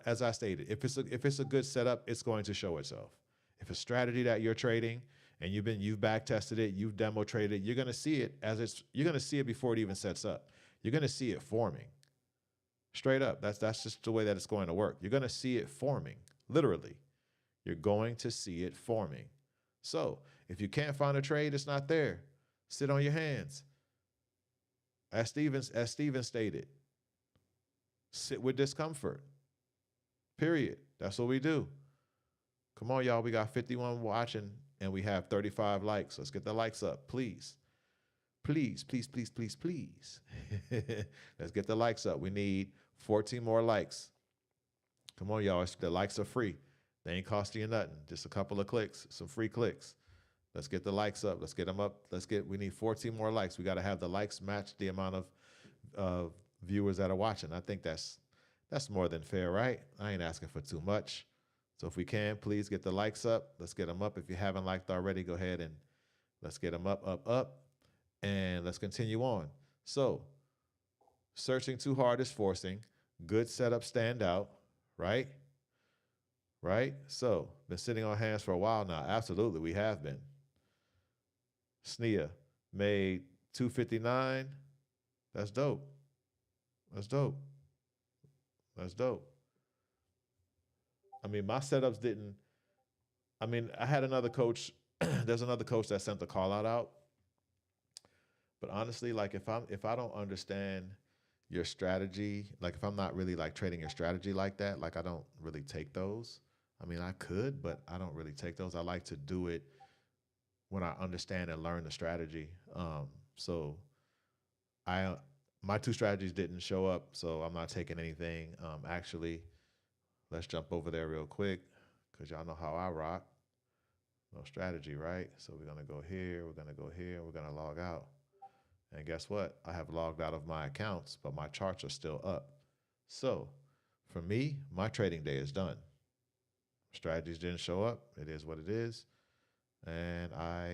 Speaker 1: as I stated, if it's a good setup, it's going to show itself. If a strategy that you're trading and you've back tested it, you've demo traded, you're going to see it you're going to see it before it even sets up. You're going to see it forming. Straight up. That's just the way that it's going to work. You're going to see it forming. Literally. You're going to see it forming. So if you can't find a trade, it's not there. Sit on your hands. As Steven stated, sit with discomfort. Period. That's what we do. Come on, y'all. We got 51 watching and we have 35 likes. Let's get the likes up, please. Please. Let's get the likes up. We need 14 more likes. Come on, y'all. The likes are free. They ain't costing you nothing. Just a couple of clicks, some free clicks. Let's get the likes up. Let's get them up. We need 14 more likes. We got to have the likes match the amount of viewers that are watching. I think that's more than fair, right? I ain't asking for too much. So if we can, please get the likes up. Let's get them up. If you haven't liked already, go ahead and let's get them up. And let's continue on. So searching too hard is forcing. Good setup stand out, right? Right? So been sitting on hands for a while now. Absolutely, we have been. Sneha made 259. That's dope. That's dope. I mean, my setups didn't. I mean, I had another coach. There's another coach that sent the call out. But honestly, like if I don't understand your strategy, like if I'm not really like trading your strategy like that, like I don't really take those. I mean, I could, but I don't really take those. I like to do it when I understand and learn the strategy. So I my two strategies didn't show up, so I'm not taking anything. Actually, let's jump over there real quick because y'all know how I rock. No strategy, right? So we're gonna go here, we're gonna go here, we're gonna log out. And guess what? I have logged out of my accounts, but my charts are still up. So for me, my trading day is done. Strategies didn't show up. It is what it is. And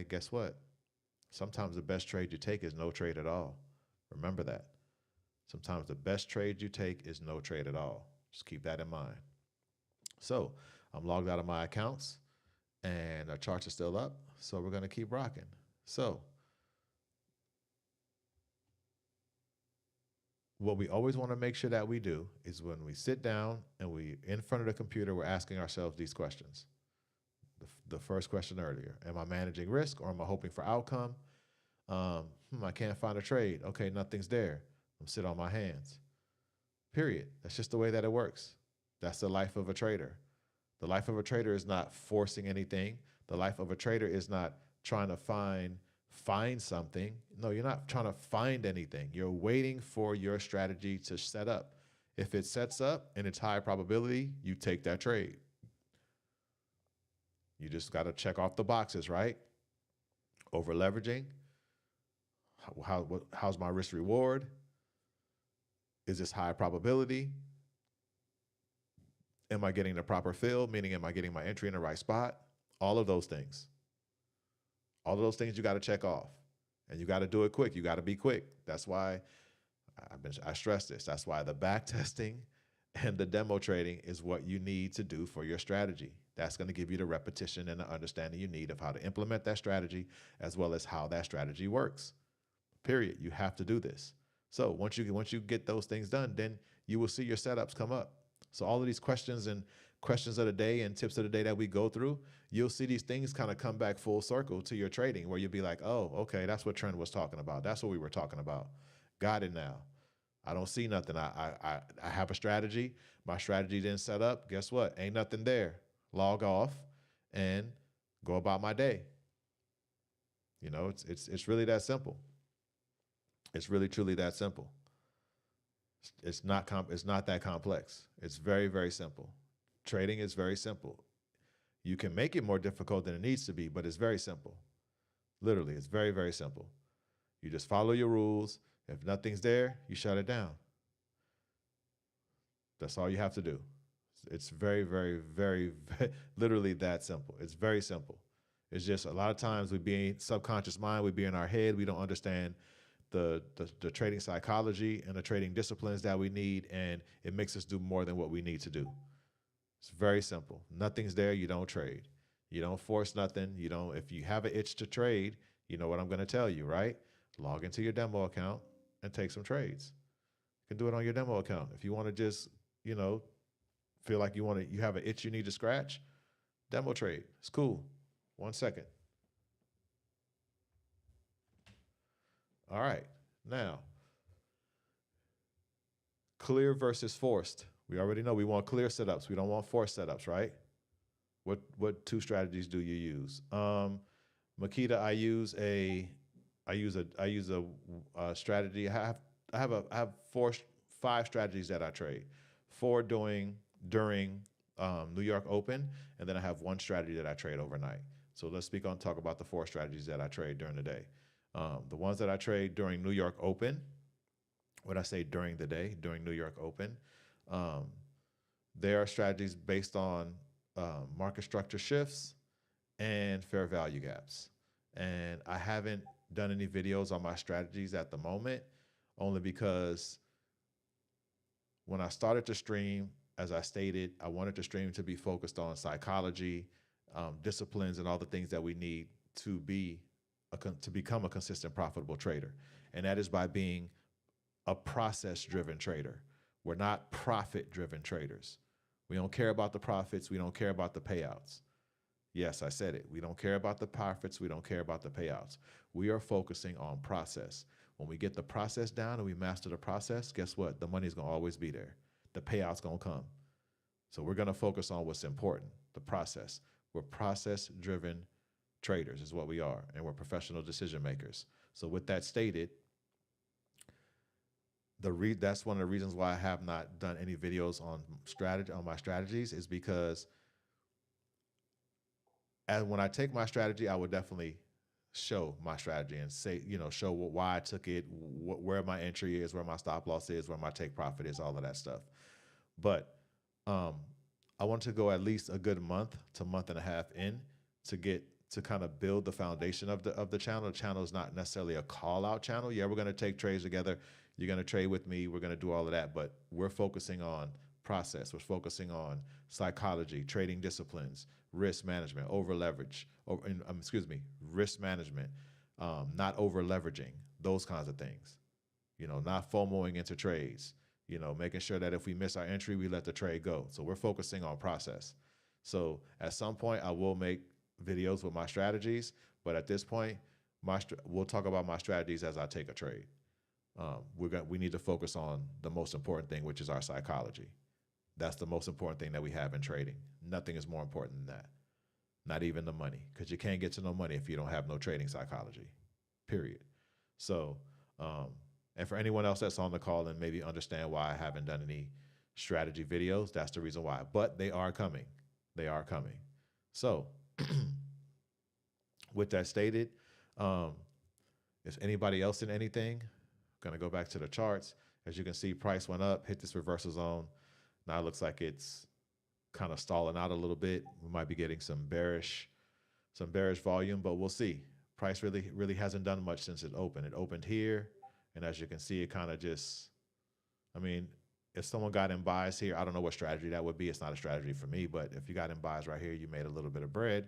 Speaker 1: guess what? Sometimes the best trade you take is no trade at all. Remember that. Sometimes the best trade you take is no trade at all. Just keep that in mind. So I'm logged out of my accounts and our charts are still up. So we're going to keep rocking. So what we always want to make sure that we do is when we sit down and we in front of the computer, we're asking ourselves these questions. The first question earlier, am I managing risk or am I hoping for outcome? I can't find a trade. Okay, nothing's there. I'm sitting on my hands. Period. That's just the way that it works. That's the life of a trader. The life of a trader is not forcing anything. The life of a trader is not trying to find something. No, you're not trying to find anything. You're waiting for your strategy to set up. If it sets up and it's high probability, you take that trade. You just got to check off the boxes, right? Over leveraging. How's my risk reward? Is this high probability? Am I getting the proper fill? Meaning, am I getting my entry in the right spot? All of those things. All of those things you got to check off. And you got to do it quick. You got to be quick. That's why I stress this. That's why the back testing and the demo trading is what you need to do for your strategy. That's going to give you the repetition and the understanding you need of how to implement that strategy, as well as how that strategy works. Period. You have to do this. So once you get those things done, then you will see your setups come up. So all of these questions and questions of the day and tips of the day that we go through, you'll see these things kind of come back full circle to your trading, where you'll be like, oh, okay, that's what Trent was talking about. That's what we were talking about. Got it now. I don't see nothing. I have a strategy. My strategy didn't set up. Guess what? Ain't nothing there. Log off and go about my day. You know, it's really that simple. It's really truly that simple. It's not that complex. It's very, very simple. Trading is very simple. You can make it more difficult than it needs to be, but it's very simple. Literally, it's very, very simple. You just follow your rules. If nothing's there, you shut it down. That's all you have to do. It's very, very, very, very literally that simple. It's very simple. It's just a lot of times we be in subconscious mind, we be in our head, we don't understand the trading psychology and the trading disciplines that we need, and it makes us do more than what we need to do. It's very simple. Nothing's there, you don't trade. You don't force nothing. You don't. If you have an itch to trade, you know what I'm going to tell you, right? Log into your demo account and take some trades. You can do it on your demo account. If you want to just, feel like you have an itch you need to scratch, demo trade. It's cool. 1 second. All right. Now, clear versus forced. We already know we want clear setups. We don't want forced setups, right? What two strategies do you use? Makita, I use a strategy. I have 5 strategies that I trade. 4 during New York Open, and then I have 1 strategy that I trade overnight. So let's talk about the 4 strategies that I trade during the day. The ones that I trade during New York Open, when I say during the day, during New York Open, there are strategies based on market structure shifts and fair value gaps. And I haven't done any videos on my strategies at the moment, only because when I started to stream, as I stated, I wanted the stream to be focused on psychology, disciplines, and all the things that we need to become a consistent, profitable trader. And that is by being a process-driven trader. We're not profit-driven traders. We don't care about the profits. We don't care about the payouts. Yes, I said it. We don't care about the profits. We don't care about the payouts. We are focusing on process. When we get the process down and we master the process, guess what? The money's going to always be there. The payout's going to come. So we're going to focus on what's important, the process. We're process-driven traders is what we are, and we're professional decision makers. So with that stated, that's one of the reasons why I have not done any videos on my strategies is because when I take my strategy, I would definitely show my strategy and say, show why I took it, where my entry is, where my stop loss is, where my take profit is, all of that stuff. But I want to go at least a good month to month and a half in to kind of build the foundation of the channel. The channel is not necessarily a call out channel. Yeah, we're going to take trades together. You're going to trade with me. We're going to do all of that, but we're focusing on process. We're focusing on psychology, trading disciplines, risk management, risk management, not over leveraging, those kinds of things. Not FOMOing into trades, making sure that if we miss our entry, we let the trade go. So we're focusing on process. So at some point I will make videos with my strategies, but at this point, we'll talk about my strategies as I take a trade. We need to focus on the most important thing, which is our psychology. That's the most important thing that we have in trading. Nothing is more important than that. Not even the money, because you can't get to no money if you don't have no trading psychology, period. So, and for anyone else that's on the call and maybe understand why I haven't done any strategy videos, that's the reason why. But they are coming. They are coming. So, with that stated, is anybody else in anything? Going to go back to the charts. As you can see, price went up, hit this reversal zone. Now it looks like it's kind of stalling out a little bit. We might be getting some bearish volume, but we'll see. Price really hasn't done much since it opened. It opened here, and as you can see, it kind of if someone got in buys here, I don't know what strategy that would be. It's not a strategy for me, but if you got in buys right here, you made a little bit of bread.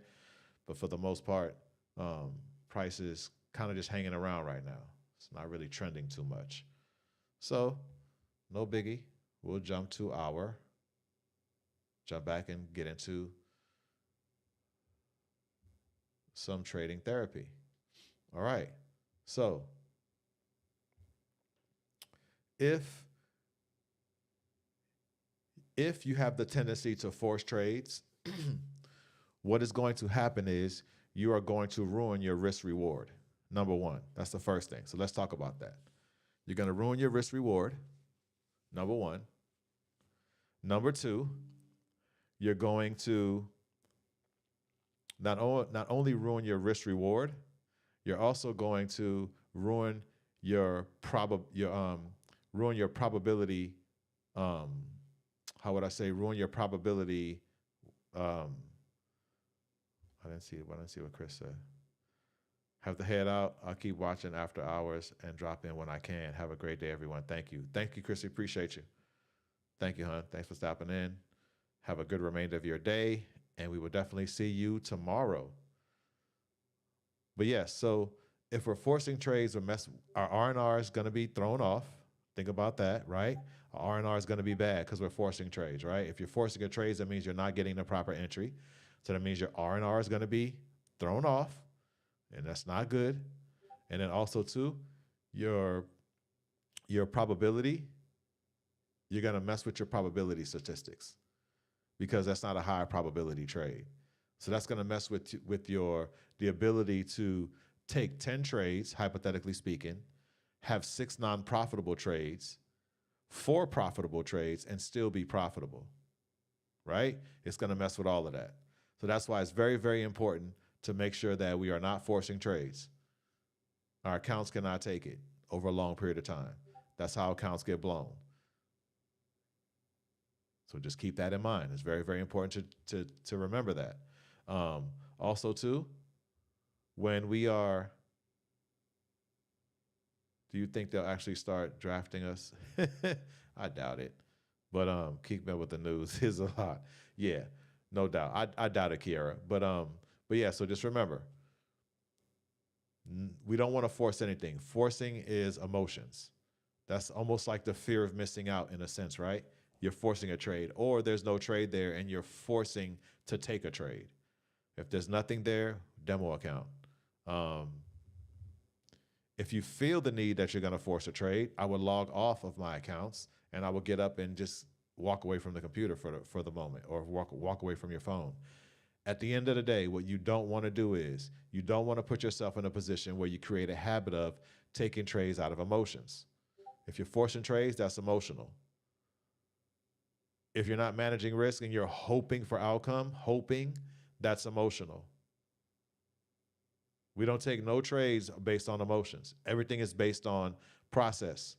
Speaker 1: But for the most part, price is kind of just hanging around right now. It's not really trending too much. So no biggie. We'll jump back and get into some trading therapy. All right. So if you have the tendency to force trades, what is going to happen is you are going to ruin your risk reward. Number one, that's the first thing. So let's talk about that. You're going to ruin your risk reward. Number one. Number two, you're going to not only ruin your risk reward, you're also going to ruin your probability. How would I say? Ruin your probability. I didn't see what Chris said. Have to head out. I'll keep watching after hours and drop in when I can. Have a great day, everyone. Thank you. Thank you, Chrissy. Appreciate you. Thank you, hon. Thanks for stopping in. Have a good remainder of your day, and we will definitely see you tomorrow. But yes, so if we're forcing trades, our R&R is going to be thrown off. Think about that, right? Our R&R is going to be bad because we're forcing trades, right? If you're forcing a trade, that means you're not getting the proper entry. So that means your R&R is going to be thrown off, and that's not good. And then also, too, your probability, you're going to mess with your probability statistics because that's not a high probability trade. So that's going to mess with the ability to take 10 trades, hypothetically speaking, have 6 non-profitable trades, 4 profitable trades, and still be profitable, right? It's going to mess with all of that. So that's why it's very, very important to make sure that we are not forcing trades. Our accounts cannot take it over a long period of time. That's how accounts get blown. So just keep that in mind. It's very, very important to remember that. Also, too, when we are, do you think they'll actually start drafting us? I doubt it. But keep up with the news is a lot. Yeah, no doubt. I doubt it, Kiara. But yeah, so just remember, we don't want to force anything. Forcing is emotions. That's almost like the fear of missing out in a sense, right? you're forcing a trade, or there's no trade there and you're forcing to take a trade. If there's nothing there, demo account. If you feel the need that you're going to force a trade, I would log off of my accounts and I will get up and just walk away from the computer for the moment, or walk away from your phone. At the end of the day, what you don't want to do is you don't want to put yourself in a position where you create a habit of taking trades out of emotions. If you're forcing trades, that's emotional. If you're not managing risk and you're hoping for outcome, that's emotional. We don't take no trades based on emotions. Everything is based on process.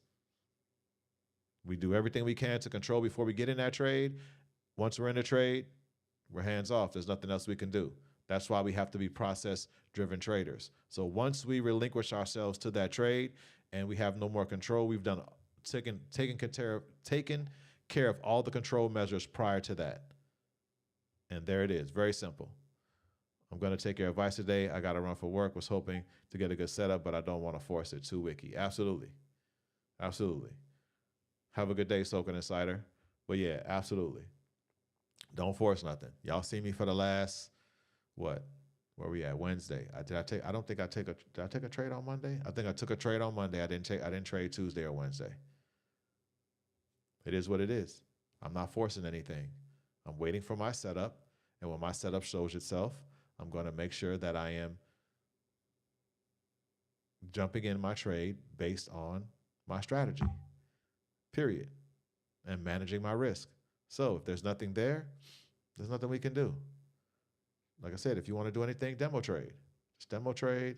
Speaker 1: We do everything we can to control before we get in that trade. Once we're in the trade, we're hands off. There's nothing else we can do. That's why we have to be process-driven traders. So once we relinquish ourselves to that trade and we have no more control, we've done taken care of all the control measures prior to that. And there it is. Very simple. I'm going to take your advice today. I got to run for work. Was hoping to get a good setup, but I don't want to force it too wicky. Absolutely. Absolutely. Have a good day, Soaking Insider. But yeah, absolutely. Don't force nothing. Y'all see me for the last, what? Where we at? Wednesday. Did I take a trade on Monday? I think I took a trade on Monday. I didn't trade Tuesday or Wednesday. It is what it is. I'm not forcing anything. I'm waiting for my setup. And when my setup shows itself, I'm going to make sure that I am jumping in my trade based on my strategy, period, and managing my risk. So if there's nothing there, there's nothing we can do. Like I said, if you want to do anything, demo trade. Just demo trade,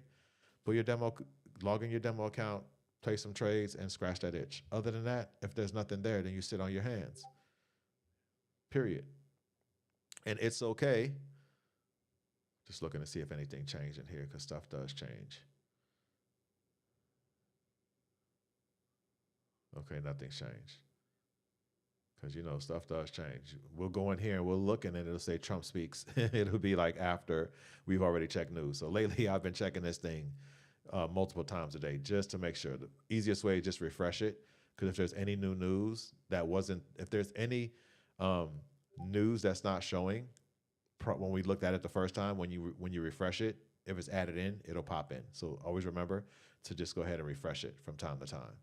Speaker 1: log in your demo account, play some trades, and scratch that itch. Other than that, if there's nothing there, then you sit on your hands, period. And it's okay. Just looking to see if anything changed in here, because stuff does change. Okay, nothing's changed. Because, stuff does change. We'll go in here and we'll look, and then it'll say Trump speaks. It'll be like after we've already checked news. So lately I've been checking this thing multiple times a day just to make sure. The easiest way is just refresh it, because if there's any new news if there's any news that's not showing, when we looked at it the first time, when you refresh it, if it's added in, it'll pop in. So always remember to just go ahead and refresh it from time to time,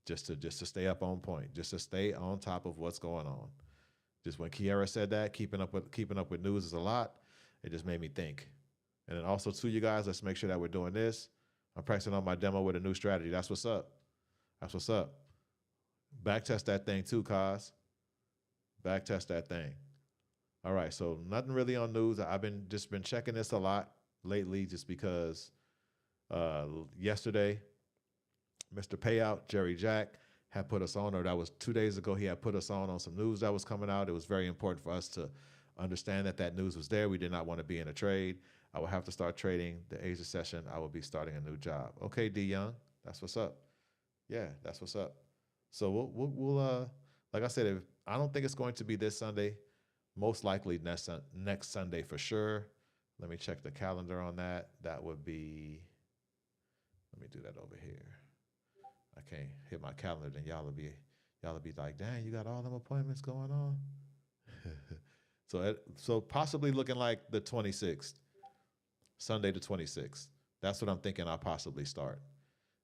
Speaker 1: just to stay up on point, just to stay on top of what's going on. Just when Kiara said that, keeping up with news is a lot, it just made me think. And then also to you guys, let's make sure that we're doing this. I'm practicing on my demo with a new strategy. That's what's up. That's what's up. Backtest that thing too, Kaz. Backtest that thing. All right, so nothing really on news. I've been checking this a lot lately, just because yesterday, Mr. Payout, Jerry Jack, had put us on, or that was 2 days ago, he had put us on some news that was coming out. It was very important for us to understand that news was there. We did not want to be in a trade. I will have to start trading the Asia session. I will be starting a new job. Okay, D Young, that's what's up. Yeah, that's what's up. So we'll like I said, I don't think it's going to be this Sunday. Most likely next Sunday for sure. Let me check the calendar on that. That would be, let me do that over here. I can't hit my calendar, then y'all will be like, dang, you got all them appointments going on. So possibly looking like the 26th, Sunday the 26th. That's what I'm thinking I'll possibly start.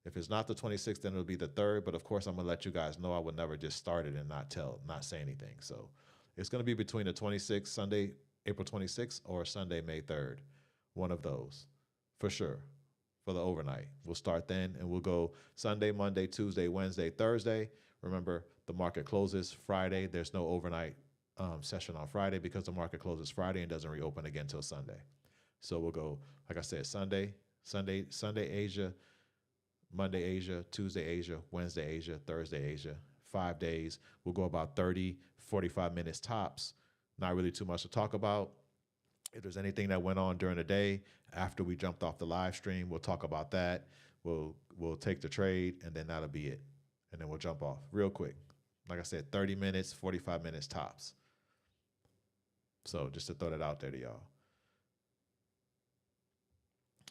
Speaker 1: If it's not the 26th, then it'll be the 3rd. But of course, I'm gonna let you guys know I would never just start it and not say anything. So it's gonna be between the 26th, Sunday, April 26th, or Sunday, May 3rd. One of those, for sure. For the overnight. We'll start then, and we'll go Sunday, Monday, Tuesday, Wednesday, Thursday. Remember, the market closes Friday. There's no overnight session on Friday, because the market closes Friday and doesn't reopen again till Sunday. So we'll go, like I said, Sunday Asia, Monday Asia, Tuesday Asia, Wednesday Asia, Thursday Asia. 5 days. We'll go about 30, 45 minutes tops. Not really too much to talk about. If there's anything that went on during the day after we jumped off the live stream, we'll talk about that. We'll take the trade, and then that'll be it. And then we'll jump off real quick. Like I said, 30 minutes, 45 minutes tops. So just to throw that out there to y'all.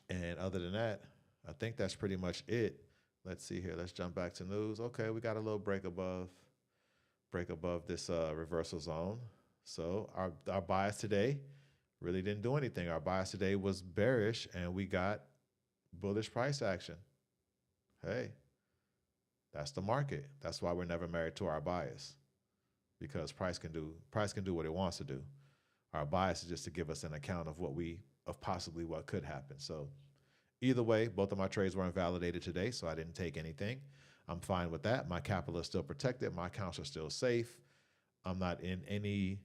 Speaker 1: And other than that, I think that's pretty much it. Let's see here. Let's jump back to news. Okay, we got a little break above break above this reversal zone. So our bias today really didn't do anything. Our bias today was bearish, and we got bullish price action. Hey, that's the market. That's why we're never married to our bias, because price can do what it wants to do. Our bias is just to give us an account of possibly what could happen. So either way, both of my trades were invalidated today, so I didn't take anything. I'm fine with that. My capital is still protected. My accounts are still safe. I'm not in any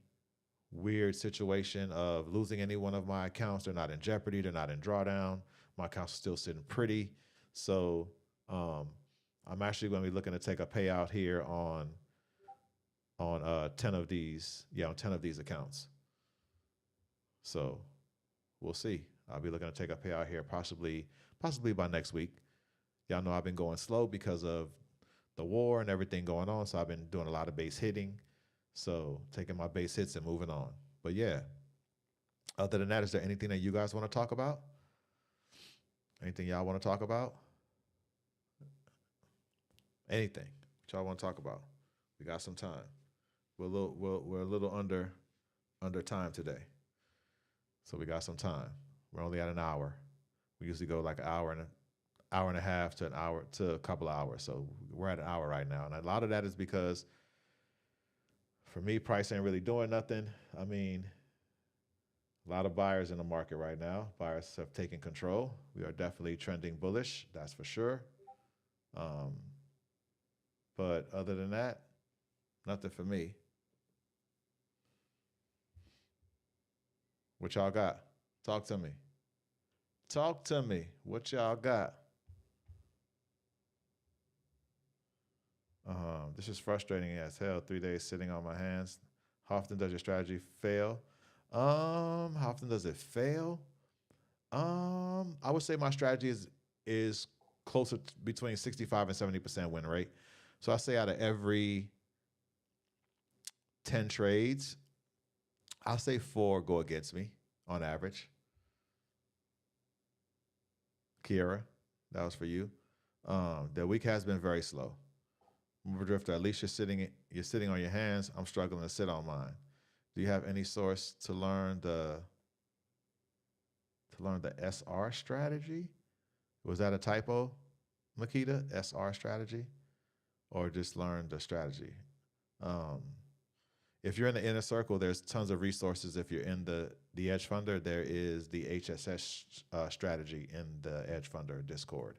Speaker 1: weird situation of losing any one of my accounts. They're not in jeopardy. They're not in drawdown. My accounts are still sitting pretty. So I'm actually going to be looking to take a payout here on 10 of these. Yeah, on 10 of these accounts. So we'll see. I'll be looking to take a payout here possibly by next week. Y'all know I've been going slow because of the war and everything going on. So I've been doing a lot of base hitting. So taking my base hits and moving on. But yeah, other than that, is there anything that you guys want to talk about? Anything y'all want to talk about? Anything that y'all want to talk about? We got some time. We're a little under time today. So we got some time. We're only at an hour. We usually go like an hour and a half to an hour to a couple of hours. So we're at an hour right now. And a lot of that is because for me, price ain't really doing nothing. I mean, a lot of buyers in the market right now. Buyers have taken control. We are definitely trending bullish, that's for sure. But other than that, nothing for me. What y'all got? Talk to me. Talk to me. What y'all got? This is frustrating as hell. 3 days sitting on my hands. How often does your strategy fail? How often does it fail? I would say my strategy is closer to between 65 and 70% win rate. So I say out of every 10 trades, I'll say 4 go against me on average. Kiera, that was for you. The week has been very slow. Mover Drifter, at least you're sitting on your hands. I'm struggling to sit on mine. Do you have any source to learn the SR strategy? Was that a typo, Makita? SR strategy? Or just learn the strategy? If you're in the inner circle, there's tons of resources. If you're in the Edge Funder, there is the HSS strategy in the Edge Funder Discord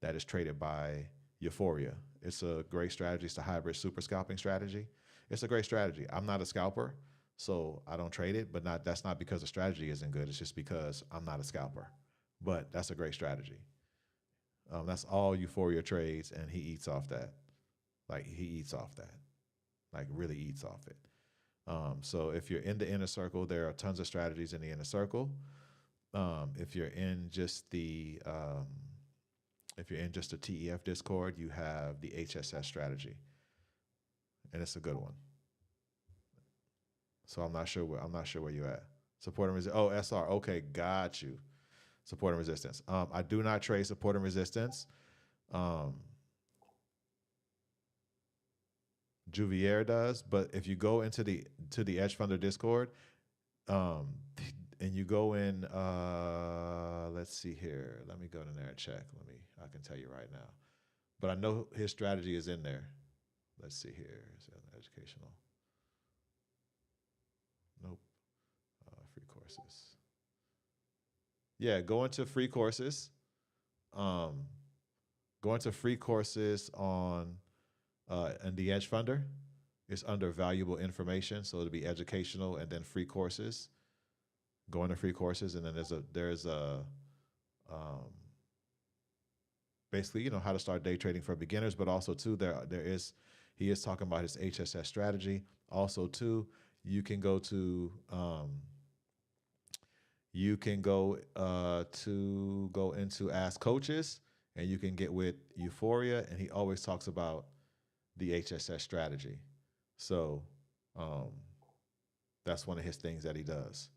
Speaker 1: that is traded by Euphoria. It's a great strategy. It's a hybrid super scalping strategy. It's a great strategy. I'm not a scalper, so I don't trade it, but that's not because the strategy isn't good. It's just because I'm not a scalper. But that's a great strategy. That's all Euphoria trades, and he eats off that. Like really eats off it. So if you're in the inner circle, there are tons of strategies in the inner circle. If you're in just the TEF Discord, you have the HSS strategy, and it's a good one. So I'm not sure where you're at. Support and resistance. Oh, SR. Okay, got you. Support and resistance. I do not trade support and resistance. Juvier does, but if you go into the Edge Funder Discord, and you go in, let's see here. Let me go in there and check. I can tell you right now. But I know his strategy is in there. Let's see here. Is it educational? Nope. Free courses. Yeah, go into free courses. Go into free courses on and the Edge Funder. It's under valuable information, so it'll be educational and then free courses. Go into free courses, and then there's a basically how to start day trading for beginners, but also too he is talking about his HSS strategy. Also too, you can go to go into Ask Coaches, and you can get with Euphoria, and he always talks about the HSS strategy. So that's one of his things that he does.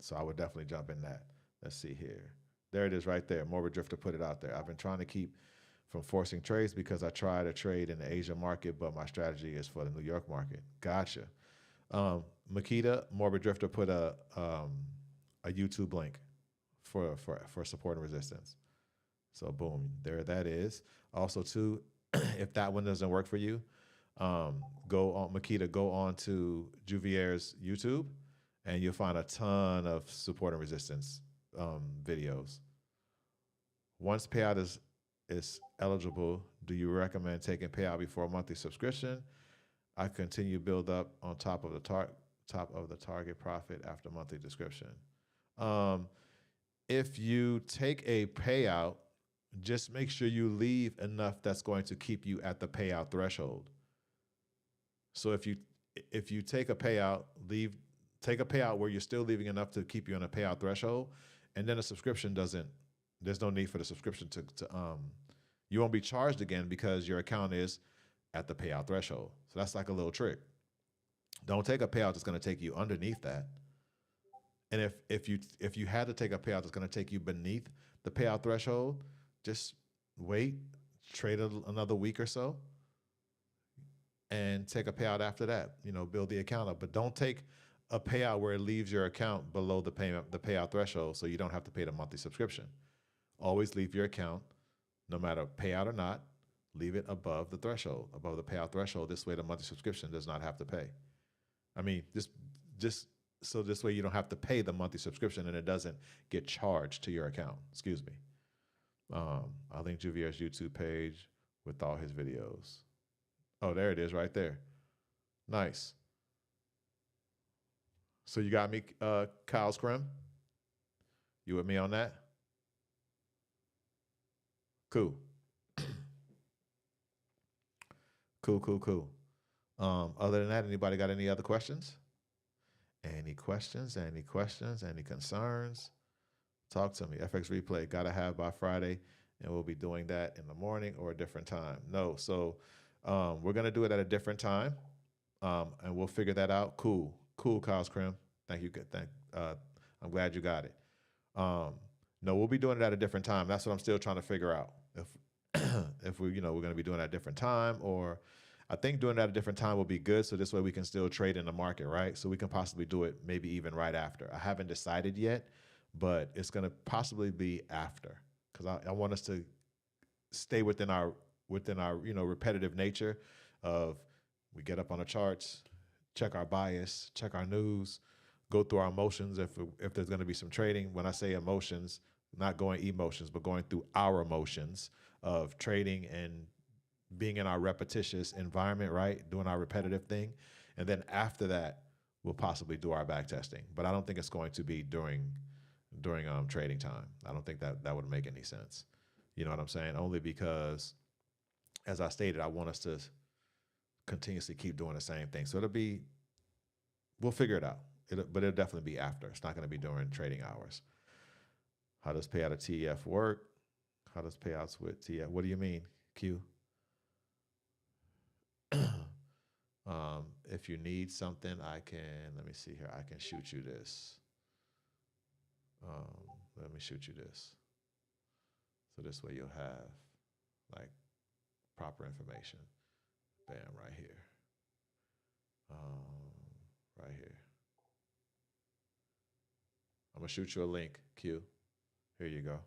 Speaker 1: So I would definitely jump in that. Let's see here. There it is right there. Morbid Drifter put it out there. I've been trying to keep from forcing trades because I try to trade in the Asia market, but my strategy is for the New York market. Gotcha. Makita Morbid Drifter put a YouTube link for support and resistance. So boom, there that is. Also too, if that one doesn't work for you, go on Makita, go on to Juvier's YouTube, and you'll find a ton of support and resistance videos. Once payout is eligible, do you recommend taking payout before a monthly subscription? I continue build up on top of the target profit after monthly subscription. If you take a payout, just make sure you leave enough that's going to keep you at the payout threshold. So if you take a payout, take a payout where you're still leaving enough to keep you on a payout threshold, and then a subscription doesn't. There's no need for the subscription to you won't be charged again because your account is at the payout threshold. So that's like a little trick. Don't take a payout that's going to take you underneath that. And if you had to take a payout that's going to take you beneath the payout threshold, just wait, trade another week or so, and take a payout after that. Build the account up, but don't take a payout where it leaves your account below the payout threshold, so you don't have to pay the monthly subscription. Always leave your account, no matter payout or not, leave it above the threshold, above the payout threshold. This way, the monthly subscription does not have to pay. I mean, just so this way you don't have to pay the monthly subscription and it doesn't get charged to your account. Excuse me. I'll link Juvier's YouTube page with all his videos. Oh, there it is right there. Nice. So you got me, Kyle's Crim? You with me on that? Cool. Cool. Other than that, anybody got any other questions? Any questions? Any concerns? Talk to me. FX replay, gotta have by Friday, and we'll be doing that in the morning or a different time. No, so we're gonna do it at a different time, and we'll figure that out. Cool, Kyle's Crim. Thank you. I'm glad you got it. No, we'll be doing it at a different time. That's what I'm still trying to figure out. If we're going to be doing it at a different time, or I think doing it at a different time will be good. So this way we can still trade in the market, right? So we can possibly do it maybe even right after. I haven't decided yet, but it's going to possibly be after, because I want us to stay within our repetitive nature of we get up on the charts, check our bias, check our news, go through our emotions. If there's going to be some trading, when I say emotions, not going emotions, but going through our emotions of trading and being in our repetitious environment, right? Doing our repetitive thing. And then after that, we'll possibly do our back testing. But I don't think it's going to be during trading time. I don't think that would make any sense. You know what I'm saying? Only because, as I stated, I want us to continuously keep doing the same thing. So we'll figure it out. But it'll definitely be after. It's not going to be during trading hours. How does payout of TEF work? How does payouts with TEF? What do you mean, Q? If you need something, let me see here. I can shoot you this. Let me shoot you this. So this way you'll have like proper information. Bam, right here. Right here. I'm gonna shoot you a link, Q. Here you go.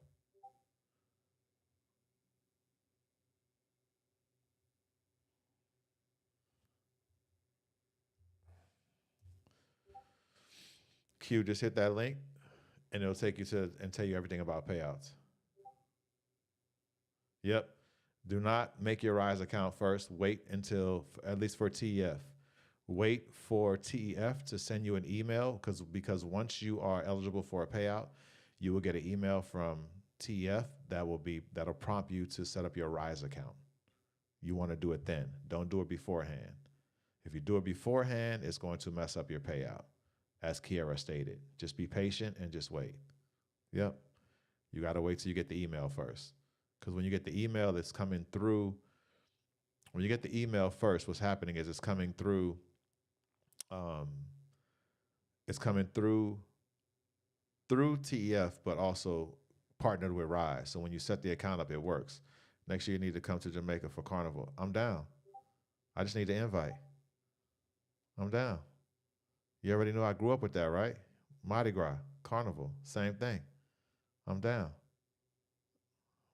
Speaker 1: Q, just hit that link, and it'll take you to and tell you everything about payouts. Yep. Do not make your RISE account first. Wait until, at least for TEF, wait for TEF to send you an email, because once you are eligible for a payout, you will get an email from TEF that'll prompt you to set up your RISE account. You want to do it then. Don't do it beforehand. If you do it beforehand, it's going to mess up your payout, as Kiera stated. Just be patient and just wait. Yep. You got to wait till you get the email first. Because when you get the email, it's coming through. When you get the email first, what's happening is it's coming through TEF, but also partnered with RISE. So when you set the account up, it works. Next year you need to come to Jamaica for Carnival. I'm down. I just need the invite. I'm down. You already know I grew up with that, right? Mardi Gras, Carnival, same thing. I'm down.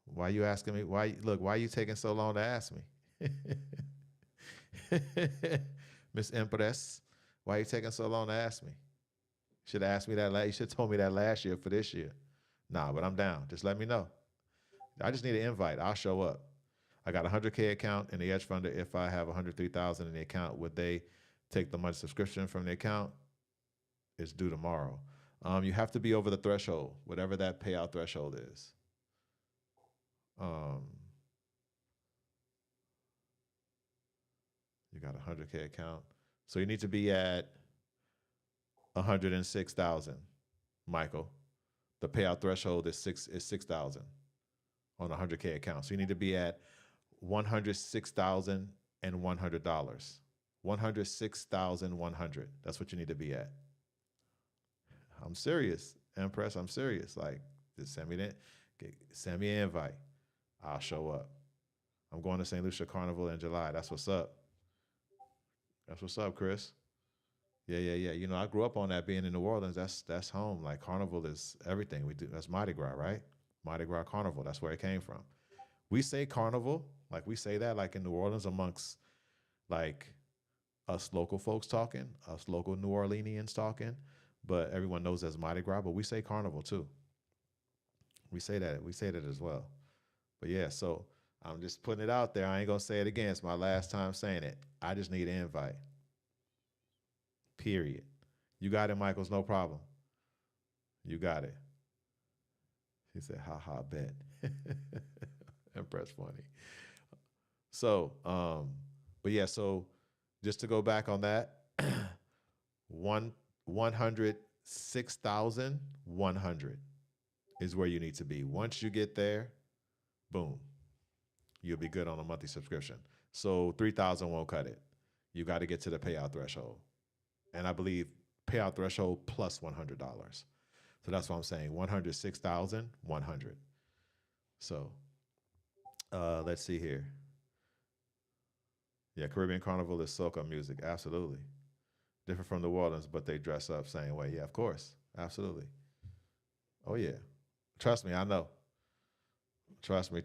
Speaker 1: Why you asking me? Why you taking so long to ask me? Miss Empress, why you taking so long to ask me? Should have asked me that. You should have told me that last year for this year. Nah, but I'm down. Just let me know. I just need an invite. I'll show up. I got a 100K account in the Edge Funder. If I have 103,000 in the account, would they take the monthly subscription from the account? It's due tomorrow. You have to be over the threshold, whatever that payout threshold is. You got a 100K account. So you need to be at 106,000, Michael. The payout threshold is 6,000 on a 100K account. So you need to be at $106,100. $106,100. That's what you need to be at. I'm serious, Empress. I'm serious. Like, just send me that. Send me an invite. I'll show up. I'm going to St. Lucia Carnival in July. That's what's up. That's what's up, Chris. Yeah. You know, I grew up on that, being in New Orleans. That's home. Like, Carnival is everything we do. That's Mardi Gras, right? Mardi Gras Carnival. That's where it came from. We say Carnival, like we say that like in New Orleans amongst like us local folks talking, us local New Orleanians talking, but everyone knows that's Mardi Gras, but we say Carnival too. We say that as well. But yeah, so I'm just putting it out there. I ain't gonna say it again. It's my last time saying it. I just need an invite. Period. You got it, Michaels, no problem. You got it. He said, ha, bet. Empress funny. So, but yeah, so just to go back on that, 106,100 is where you need to be. Once you get there, boom, you'll be good on a monthly subscription. So 3,000 won't cut it. You got to get to the payout threshold. And I believe payout threshold plus $100. So that's what I'm saying, 106,100. So let's see here. Yeah, Caribbean Carnival is soca music, absolutely. Different from New Orleans, but they dress up same way. Yeah, of course, absolutely. Oh yeah, trust me, I know. Trust me.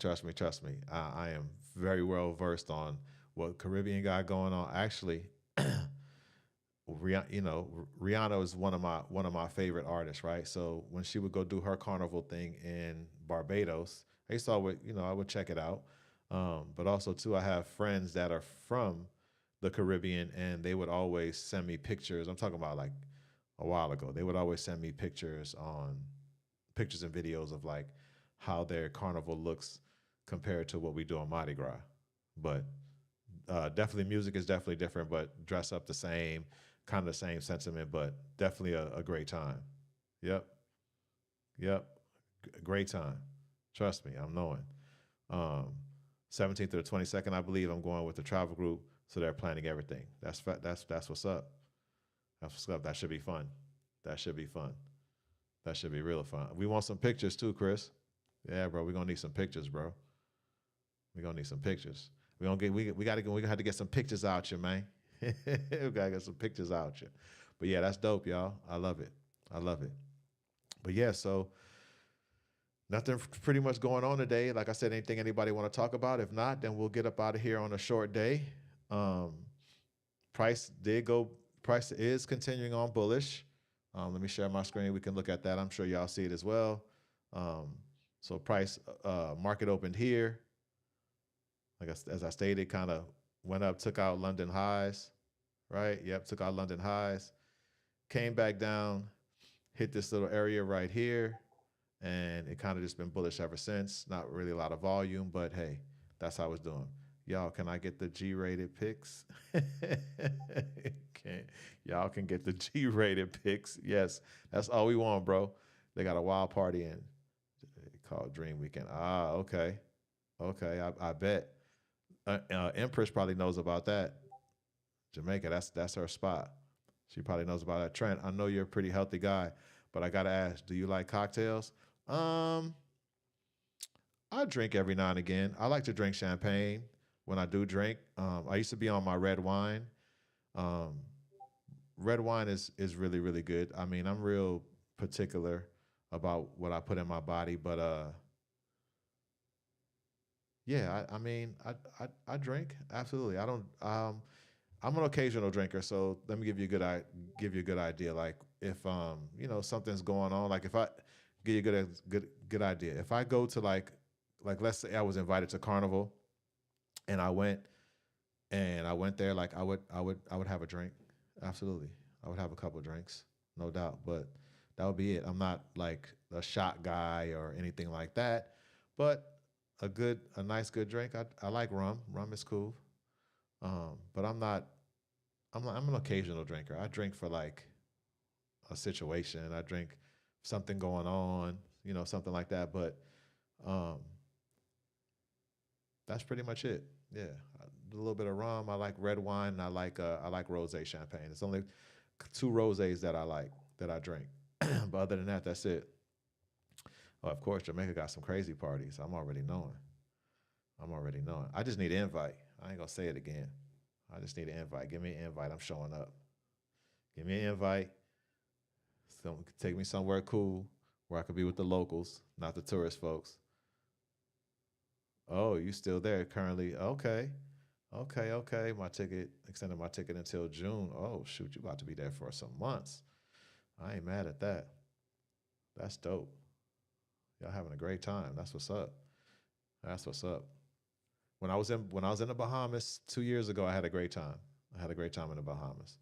Speaker 1: I am very well versed on what Caribbean got going on. Actually, Rihanna is one of my favorite artists, right? So when she would go do her carnival thing in Barbados, I used to always, I would check it out. But also too, I have friends that are from the Caribbean, and they would always send me pictures. I'm talking about like a while ago. They would always send me pictures and videos of like how their carnival looks compared to what we do on Mardi Gras. But definitely music is definitely different, but dress up the same, kind of the same sentiment, but definitely a great time. Yep. Great time. Trust me, I'm knowing. 17th to the 22nd, I believe I'm going with the travel group, so they're planning everything. That's what's up. That's what's up. That should be fun. That should be real fun. We want some pictures too, Chris. Yeah, bro, we're gonna need some pictures, bro. We're gonna need some pictures. We have to get some pictures out you, man. We gotta get some pictures out you. But yeah, that's dope, y'all. I love it. But yeah, so nothing pretty much going on today. Like I said, anything anybody want to talk about? If not, then we'll get up out of here on a short day. Price is continuing on bullish. Let me share my screen. We can look at that. I'm sure y'all see it as well. So price, market opened here. Like as I stated, kind of went up, took out London highs, right? Yep, took out London highs, came back down, hit this little area right here, and it kind of just been bullish ever since. Not really a lot of volume, but hey, that's how it's doing. Y'all, can I get the G-rated picks? Y'all can get the G-rated picks. Yes, that's all we want, bro. They got a wild party in called Dream Weekend. Ah, okay, I bet. Empress probably knows about that. Jamaica, that's her spot. She probably knows about that. Trent, I know you're a pretty healthy guy, but I gotta ask, do you like cocktails? I drink every now and again. I like to drink champagne when I do drink. I used to be on my red wine. Um, red wine is really really good. I mean, I'm real particular about what I put in my body, but yeah, I mean, I drink absolutely. I don't. I'm an occasional drinker, so let me give you a give you a good idea. Like if something's going on, like if I give you a good idea. If I go to like let's say I was invited to Carnival and I went there, like I would have a drink. Absolutely. I would have a couple of drinks, no doubt. But that would be it. I'm not like a shot guy or anything like that. But a nice good drink. I like rum. Rum is cool. But I'm an occasional drinker. I drink for like a situation. I drink something going on, something like that. But um, that's pretty much it. Yeah, a little bit of rum. I like red wine. And I like rosé champagne. It's only two rosés that I like that I drink. But other than that, that's it. Oh, of course, Jamaica got some crazy parties. I'm already knowing. I'm already knowing. I just need an invite. I ain't gonna say it again. I just need an invite. Give me an invite. I'm showing up. Give me an invite. Take me somewhere cool where I could be with the locals, not the tourist folks. Oh, you still there currently? Okay. Okay, okay. My ticket extended my ticket until June. Oh shoot, you about to be there for some months. I ain't mad at that. That's dope. Y'all having a great time. That's what's up. That's what's up. When I was in the Bahamas 2 years ago, I had a great time. I had a great time in the Bahamas.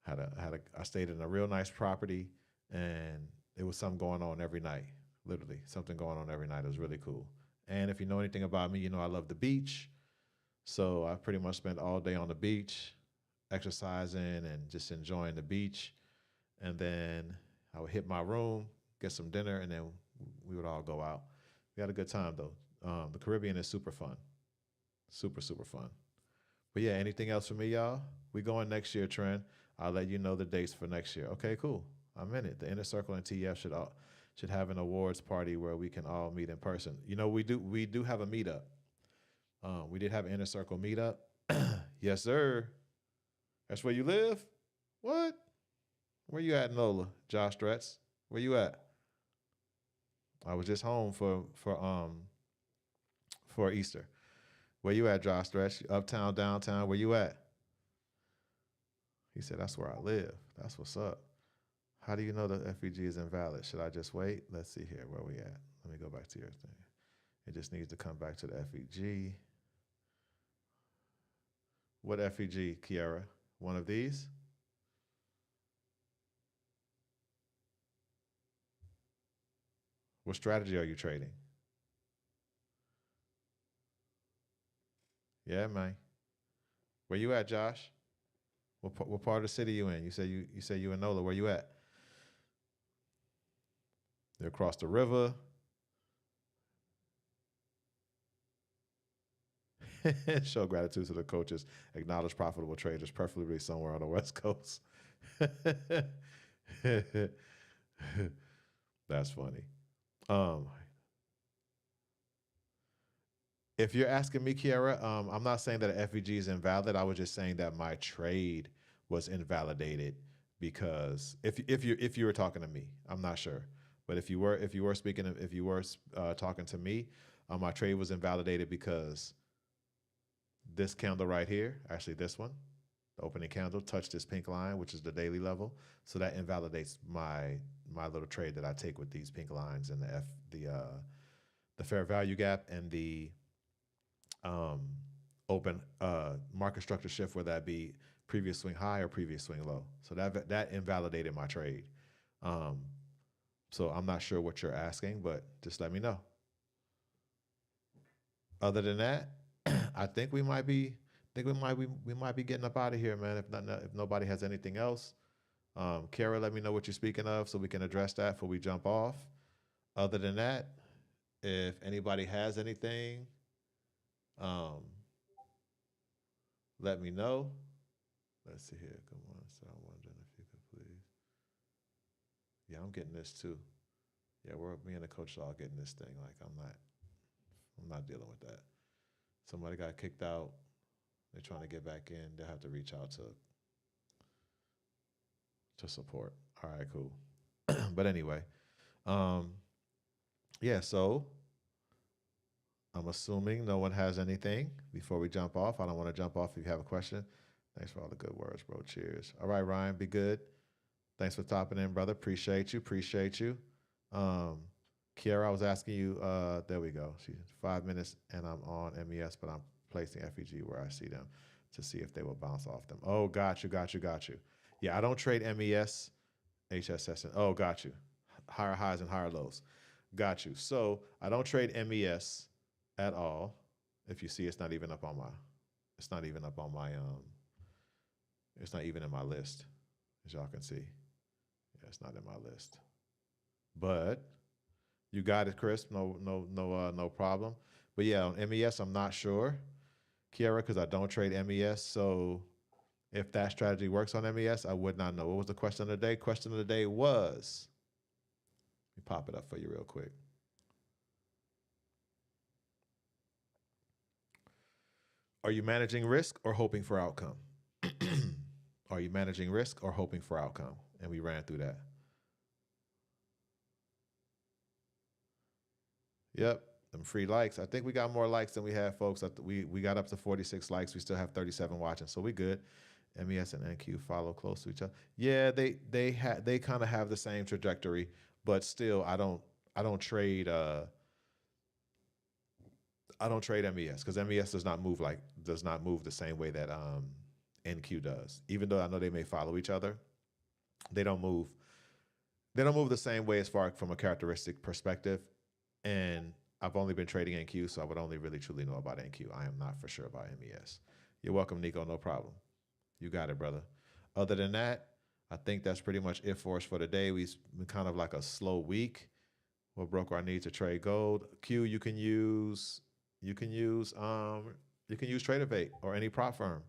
Speaker 1: I stayed in a real nice property, and it was something going on every night. Literally, something going on every night. It was really cool. And if you know anything about me, you know I love the beach. So I pretty much spent all day on the beach, exercising and just enjoying the beach. And then I would hit my room, get some dinner, and then we would all go out. We had a good time though. The Caribbean is super fun, super super fun. But yeah, anything else for me, y'all? We going next year, Trent. I'll let you know the dates for next year. Okay, cool. I'm in it. The Inner Circle and TF should have an awards party where we can all meet in person. We do have a meetup. We did have an Inner Circle meetup. Yes, sir. That's where you live? What? Where you at, Nola? Josh Stretz? Where you at? I was just home for Easter. Where you at, Josh Stretch? Uptown, downtown? Where you at? He said, that's where I live. That's what's up. How do you know the FEG is invalid? Should I just wait? Let's see here. Where we at? Let me go back to your thing. It just needs to come back to the FEG. What FEG, Kiara? One of these? What strategy are you trading? Yeah, man. Where you at, Josh? What part of the city you in? You say you in Nola. Where you at? You're across the river. Show gratitude to the coaches. Acknowledge profitable traders, preferably somewhere on the West Coast. That's funny. Um, if you're asking me, Kiara, I'm not saying that FEG is invalid. I was just saying that my trade was invalidated because if you were talking to me, I'm not sure, but if you were talking to me, my trade was invalidated because this candle right here, actually this one, the opening candle touched this pink line, which is the daily level. So that invalidates my little trade that I take with these pink lines and the fair value gap and the um, open market structure shift, whether that be previous swing high or previous swing low. So that invalidated my trade. So I'm not sure what you're asking, but just let me know. Other than that, I think we might be getting up out of here, man. If nobody has anything else, Kara, let me know what you're speaking of so we can address that before we jump off. Other than that, if anybody has anything, um, let me know. Let's see here. Come on. So I'm wondering if you could please. Yeah, I'm getting this too. Yeah, me and the coach are all getting this thing. Like I'm not. I'm not dealing with that. Somebody got kicked out. They're trying to get back in. They'll have to reach out to support. All right, cool. But anyway, yeah, so I'm assuming no one has anything before we jump off. I don't want to jump off if you have a question. Thanks for all the good words, bro. Cheers. All right, Ryan, be good. Thanks for stopping in, brother. Appreciate you. Appreciate you. Kiara, I was asking you, there we go. She's 5 minutes and I'm on MES, but I'm placing FEG where I see them to see if they will bounce off them. Oh, got you. Yeah, I don't trade MES, HSS. Oh, got you. Higher highs and higher lows. Got you. So I don't trade MES at all. If you see, it's not even up on my, it's not even up on my, it's not even in my list, as y'all can see. Yeah, it's not in my list. But you got it, Chris. No problem. But yeah, on MES, I'm not sure, Kiara, because I don't trade MES. So if that strategy works on MES, I would not know. What was the question of the day? Question of the day was, let me pop it up for you real quick. Are you managing risk or hoping for outcome? Are you managing risk or hoping for outcome? And we ran through that. Yep, them free likes. I think we got more likes than we have, folks. We got up to 46 likes. We still have 37 watching, so we good. MES and NQ follow close to each other. Yeah, they kind of have the same trajectory, but still, I don't trade MES because MES does not move the same way that NQ does. Even though I know they may follow each other, they don't move the same way as far from a characteristic perspective. And I've only been trading NQ, so I would only really truly know about NQ. I am not for sure about MES. You're welcome, Nico. No problem. You got it, brother. Other than that, I think that's pretty much it for us for today. We've been kind of like a slow week. What broker I need to trade gold? Q, you can use TradeAvate or any prop firm.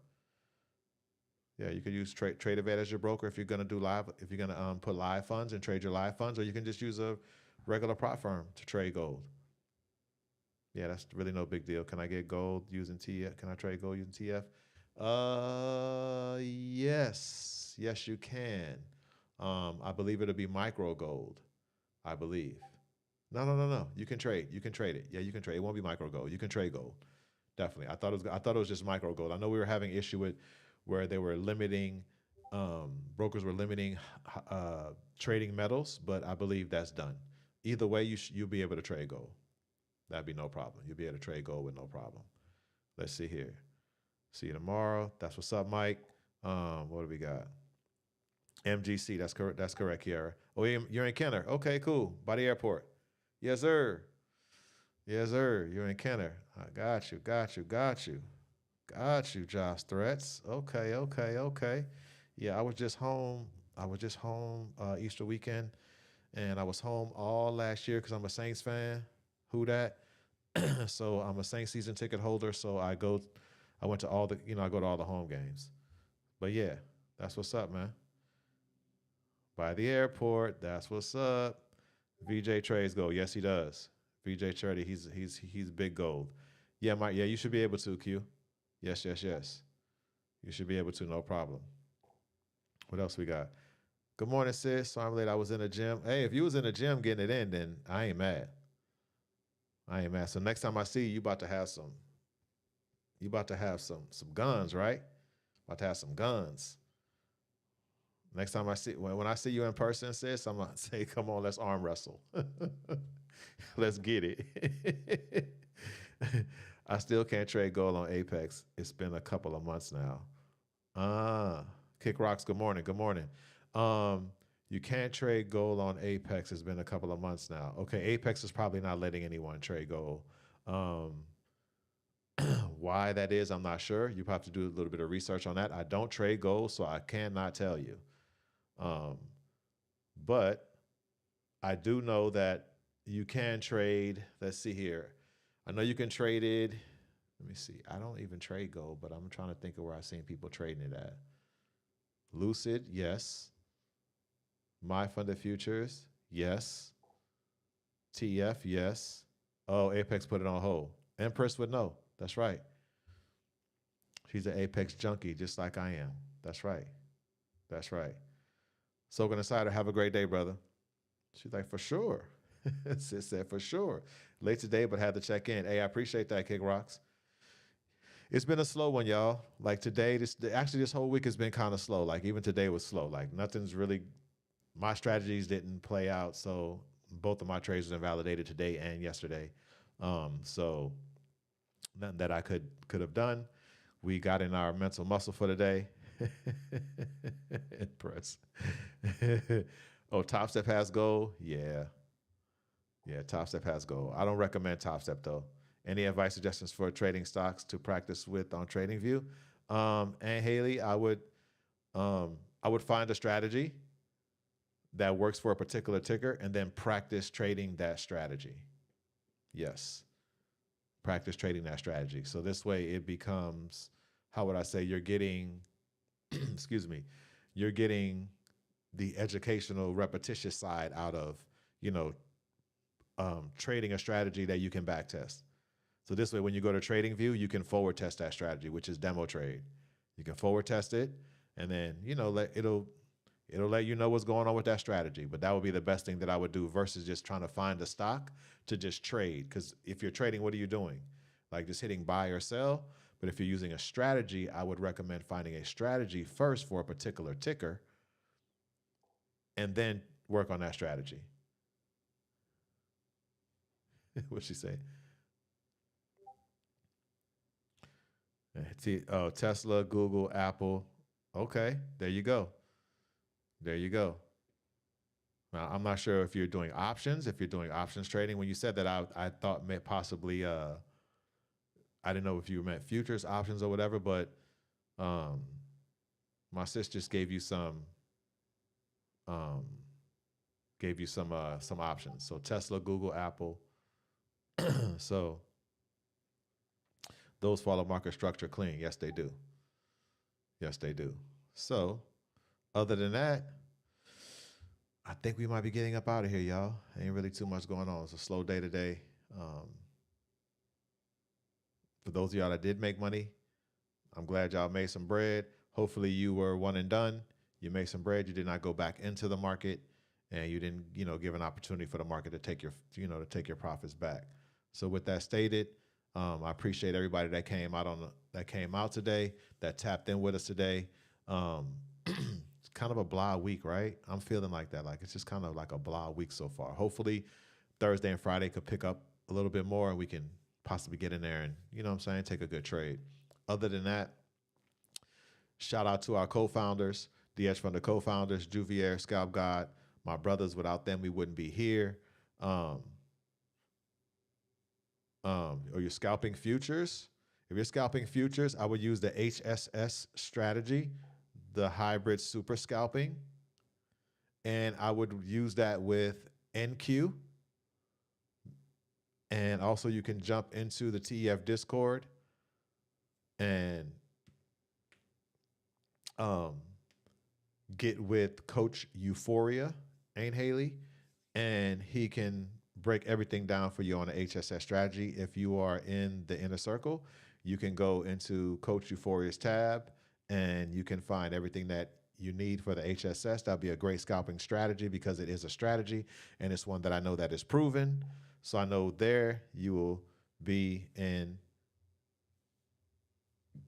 Speaker 1: Yeah, you could use TradeAvate as your broker if you're gonna do live. If you're gonna put live funds and trade your live funds, or you can just use a regular prop firm to trade gold. Yeah, that's really no big deal. Can I get gold using TF? Can I trade gold using TF? Yes, you can. I believe it'll be micro gold. I believe. No. You can trade it. Yeah, you can trade. It won't be micro gold. You can trade gold. Definitely. I thought it was just micro gold. I know we were having issue with where they were limiting, brokers were limiting trading metals, but I believe that's done. Either way, you'll be able to trade gold. That'd be no problem. You'll be able to trade gold with no problem. Let's see here. See you tomorrow. That's what's up, Mike. What do we got? MGC. That's correct. That's correct, Kiara. Oh, you're in Kenner. Okay, cool. By the airport. Yes, sir. Yes, sir. You're in Kenner. I got you. Got you, Josh Threats. Okay. Yeah, I was just home Easter weekend, and I was home all last year because I'm a Saints fan. Who that? So I'm a Saints season ticket holder. So I went to all the, I go to all the home games. But yeah, that's what's up, man. By the airport, that's what's up. VJ trades gold. Yes, he does. VJ Charity, he's big gold. Yeah, Mike. Yeah, you should be able to, Q. Yes. You should be able to, no problem. What else we got? Good morning, sis. Sorry I'm late. I was in the gym. Hey, if you was in the gym getting it in, then I ain't mad. So next time I see you, you about to have some guns, right? About to have some guns. Next time when I see you in person, sis, I'm gonna say, come on, let's arm wrestle. Let's get it. I still can't trade gold on Apex. It's been a couple of months now. Kick Rocks, good morning. You can't trade gold on Apex. It's been a couple of months now. Okay, Apex is probably not letting anyone trade gold. Why that is, I'm not sure. You have to do a little bit of research on that. I don't trade gold, so I cannot tell you. But I do know that you can trade. Let's see here. I know you can trade it. Let me see. I don't even trade gold, but I'm trying to think of where I've seen people trading it at. Lucid, yes. My Funded Futures, yes. TF, yes. Oh, Apex put it on hold. Empress would know. That's right. She's an Apex junkie, just like I am. That's right. That's right. Soaking Insider, have a great day, brother. She's like, for sure. Sis said, for sure. Late today, but had to check in. Hey, I appreciate that, Kick Rocks. It's been a slow one, y'all. Like today, this whole week has been kind of slow. Like even today was slow. Like nothing's really, my strategies didn't play out. So both of my trades were invalidated today and yesterday. So nothing that I could have done. We got in our mental muscle for today. Impress. Oh, Top Step has goal. Yeah. Top Step has goal. I don't recommend Top Step though. Any advice, suggestions for trading stocks to practice with on TradingView? And Haley, I would find a strategy that works for a particular ticker and then practice trading that strategy. Yes. Practice trading that strategy. So this way it becomes, how would I say, you're getting, excuse me, you're getting the educational repetitious side out of, trading a strategy that you can back test. So this way, when you go to TradingView, you can forward test that strategy, which is demo trade. You can forward test it, and then it'll let you know what's going on with that strategy. But that would be the best thing that I would do versus just trying to find a stock to just trade. Because if you're trading, what are you doing? Like just hitting buy or sell. But if you're using a strategy, I would recommend finding a strategy first for a particular ticker, and then work on that strategy. What's she say? Tesla, Google, Apple. Okay, there you go. There you go. Now, I'm not sure if you're doing options, trading. When you said that, I thought possibly, I didn't know if you meant futures, options, or whatever, but my sis just gave you some options. So Tesla, Google, Apple. So those follow market structure clean. Yes, they do. Yes, they do. So other than that, I think we might be getting up out of here, y'all. Ain't really too much going on. It's a slow day today. For those of y'all that did make money, I'm glad y'all made some bread. Hopefully you were one and done. You made some bread. You did not go back into the market, and you didn't, give an opportunity for the market to take your profits back. So with that stated, I appreciate everybody that came out today, that tapped in with us today. It's kind of a blah week, right? I'm feeling like that. Like it's just kind of like a blah week so far. Hopefully Thursday and Friday could pick up a little bit more and we can possibly get in there and, take a good trade. Other than that, shout out to our co-founders, the Hedge Fund co-founders, Juvier, Scalp God, my brothers. Without them, we wouldn't be here. Or you're scalping futures. If you're scalping futures, I would use the HSS strategy, the hybrid super scalping. And I would use that with NQ. And also you can jump into the TEF Discord and get with Coach Euphoria, Ain't Haley, and he can break everything down for you on the HSS strategy. If you are in the inner circle, you can go into Coach Euphoria's tab and you can find everything that you need for the HSS. That'll be a great scalping strategy because it is a strategy and it's one that I know that is proven. So I know there you will be in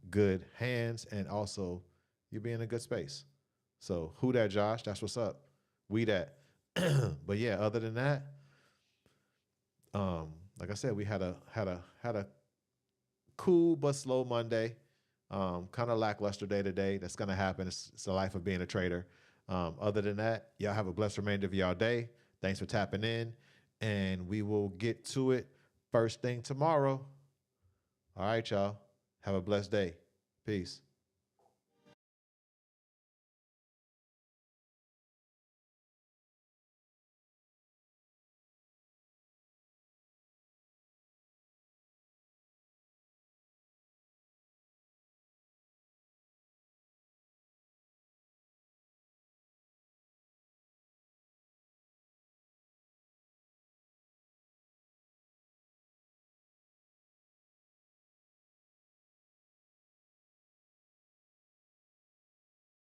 Speaker 1: good hands and also you'll be in a good space. So who that, Josh? That's what's up. We that. But yeah, other than that, like I said, we had a cool but slow Monday. Kind of lackluster day today. That's gonna happen. It's the life of being a trader. Other than that, y'all have a blessed remainder of y'all day. Thanks for tapping in, and we will get to it first thing tomorrow. All right, y'all. Have a blessed day. Peace.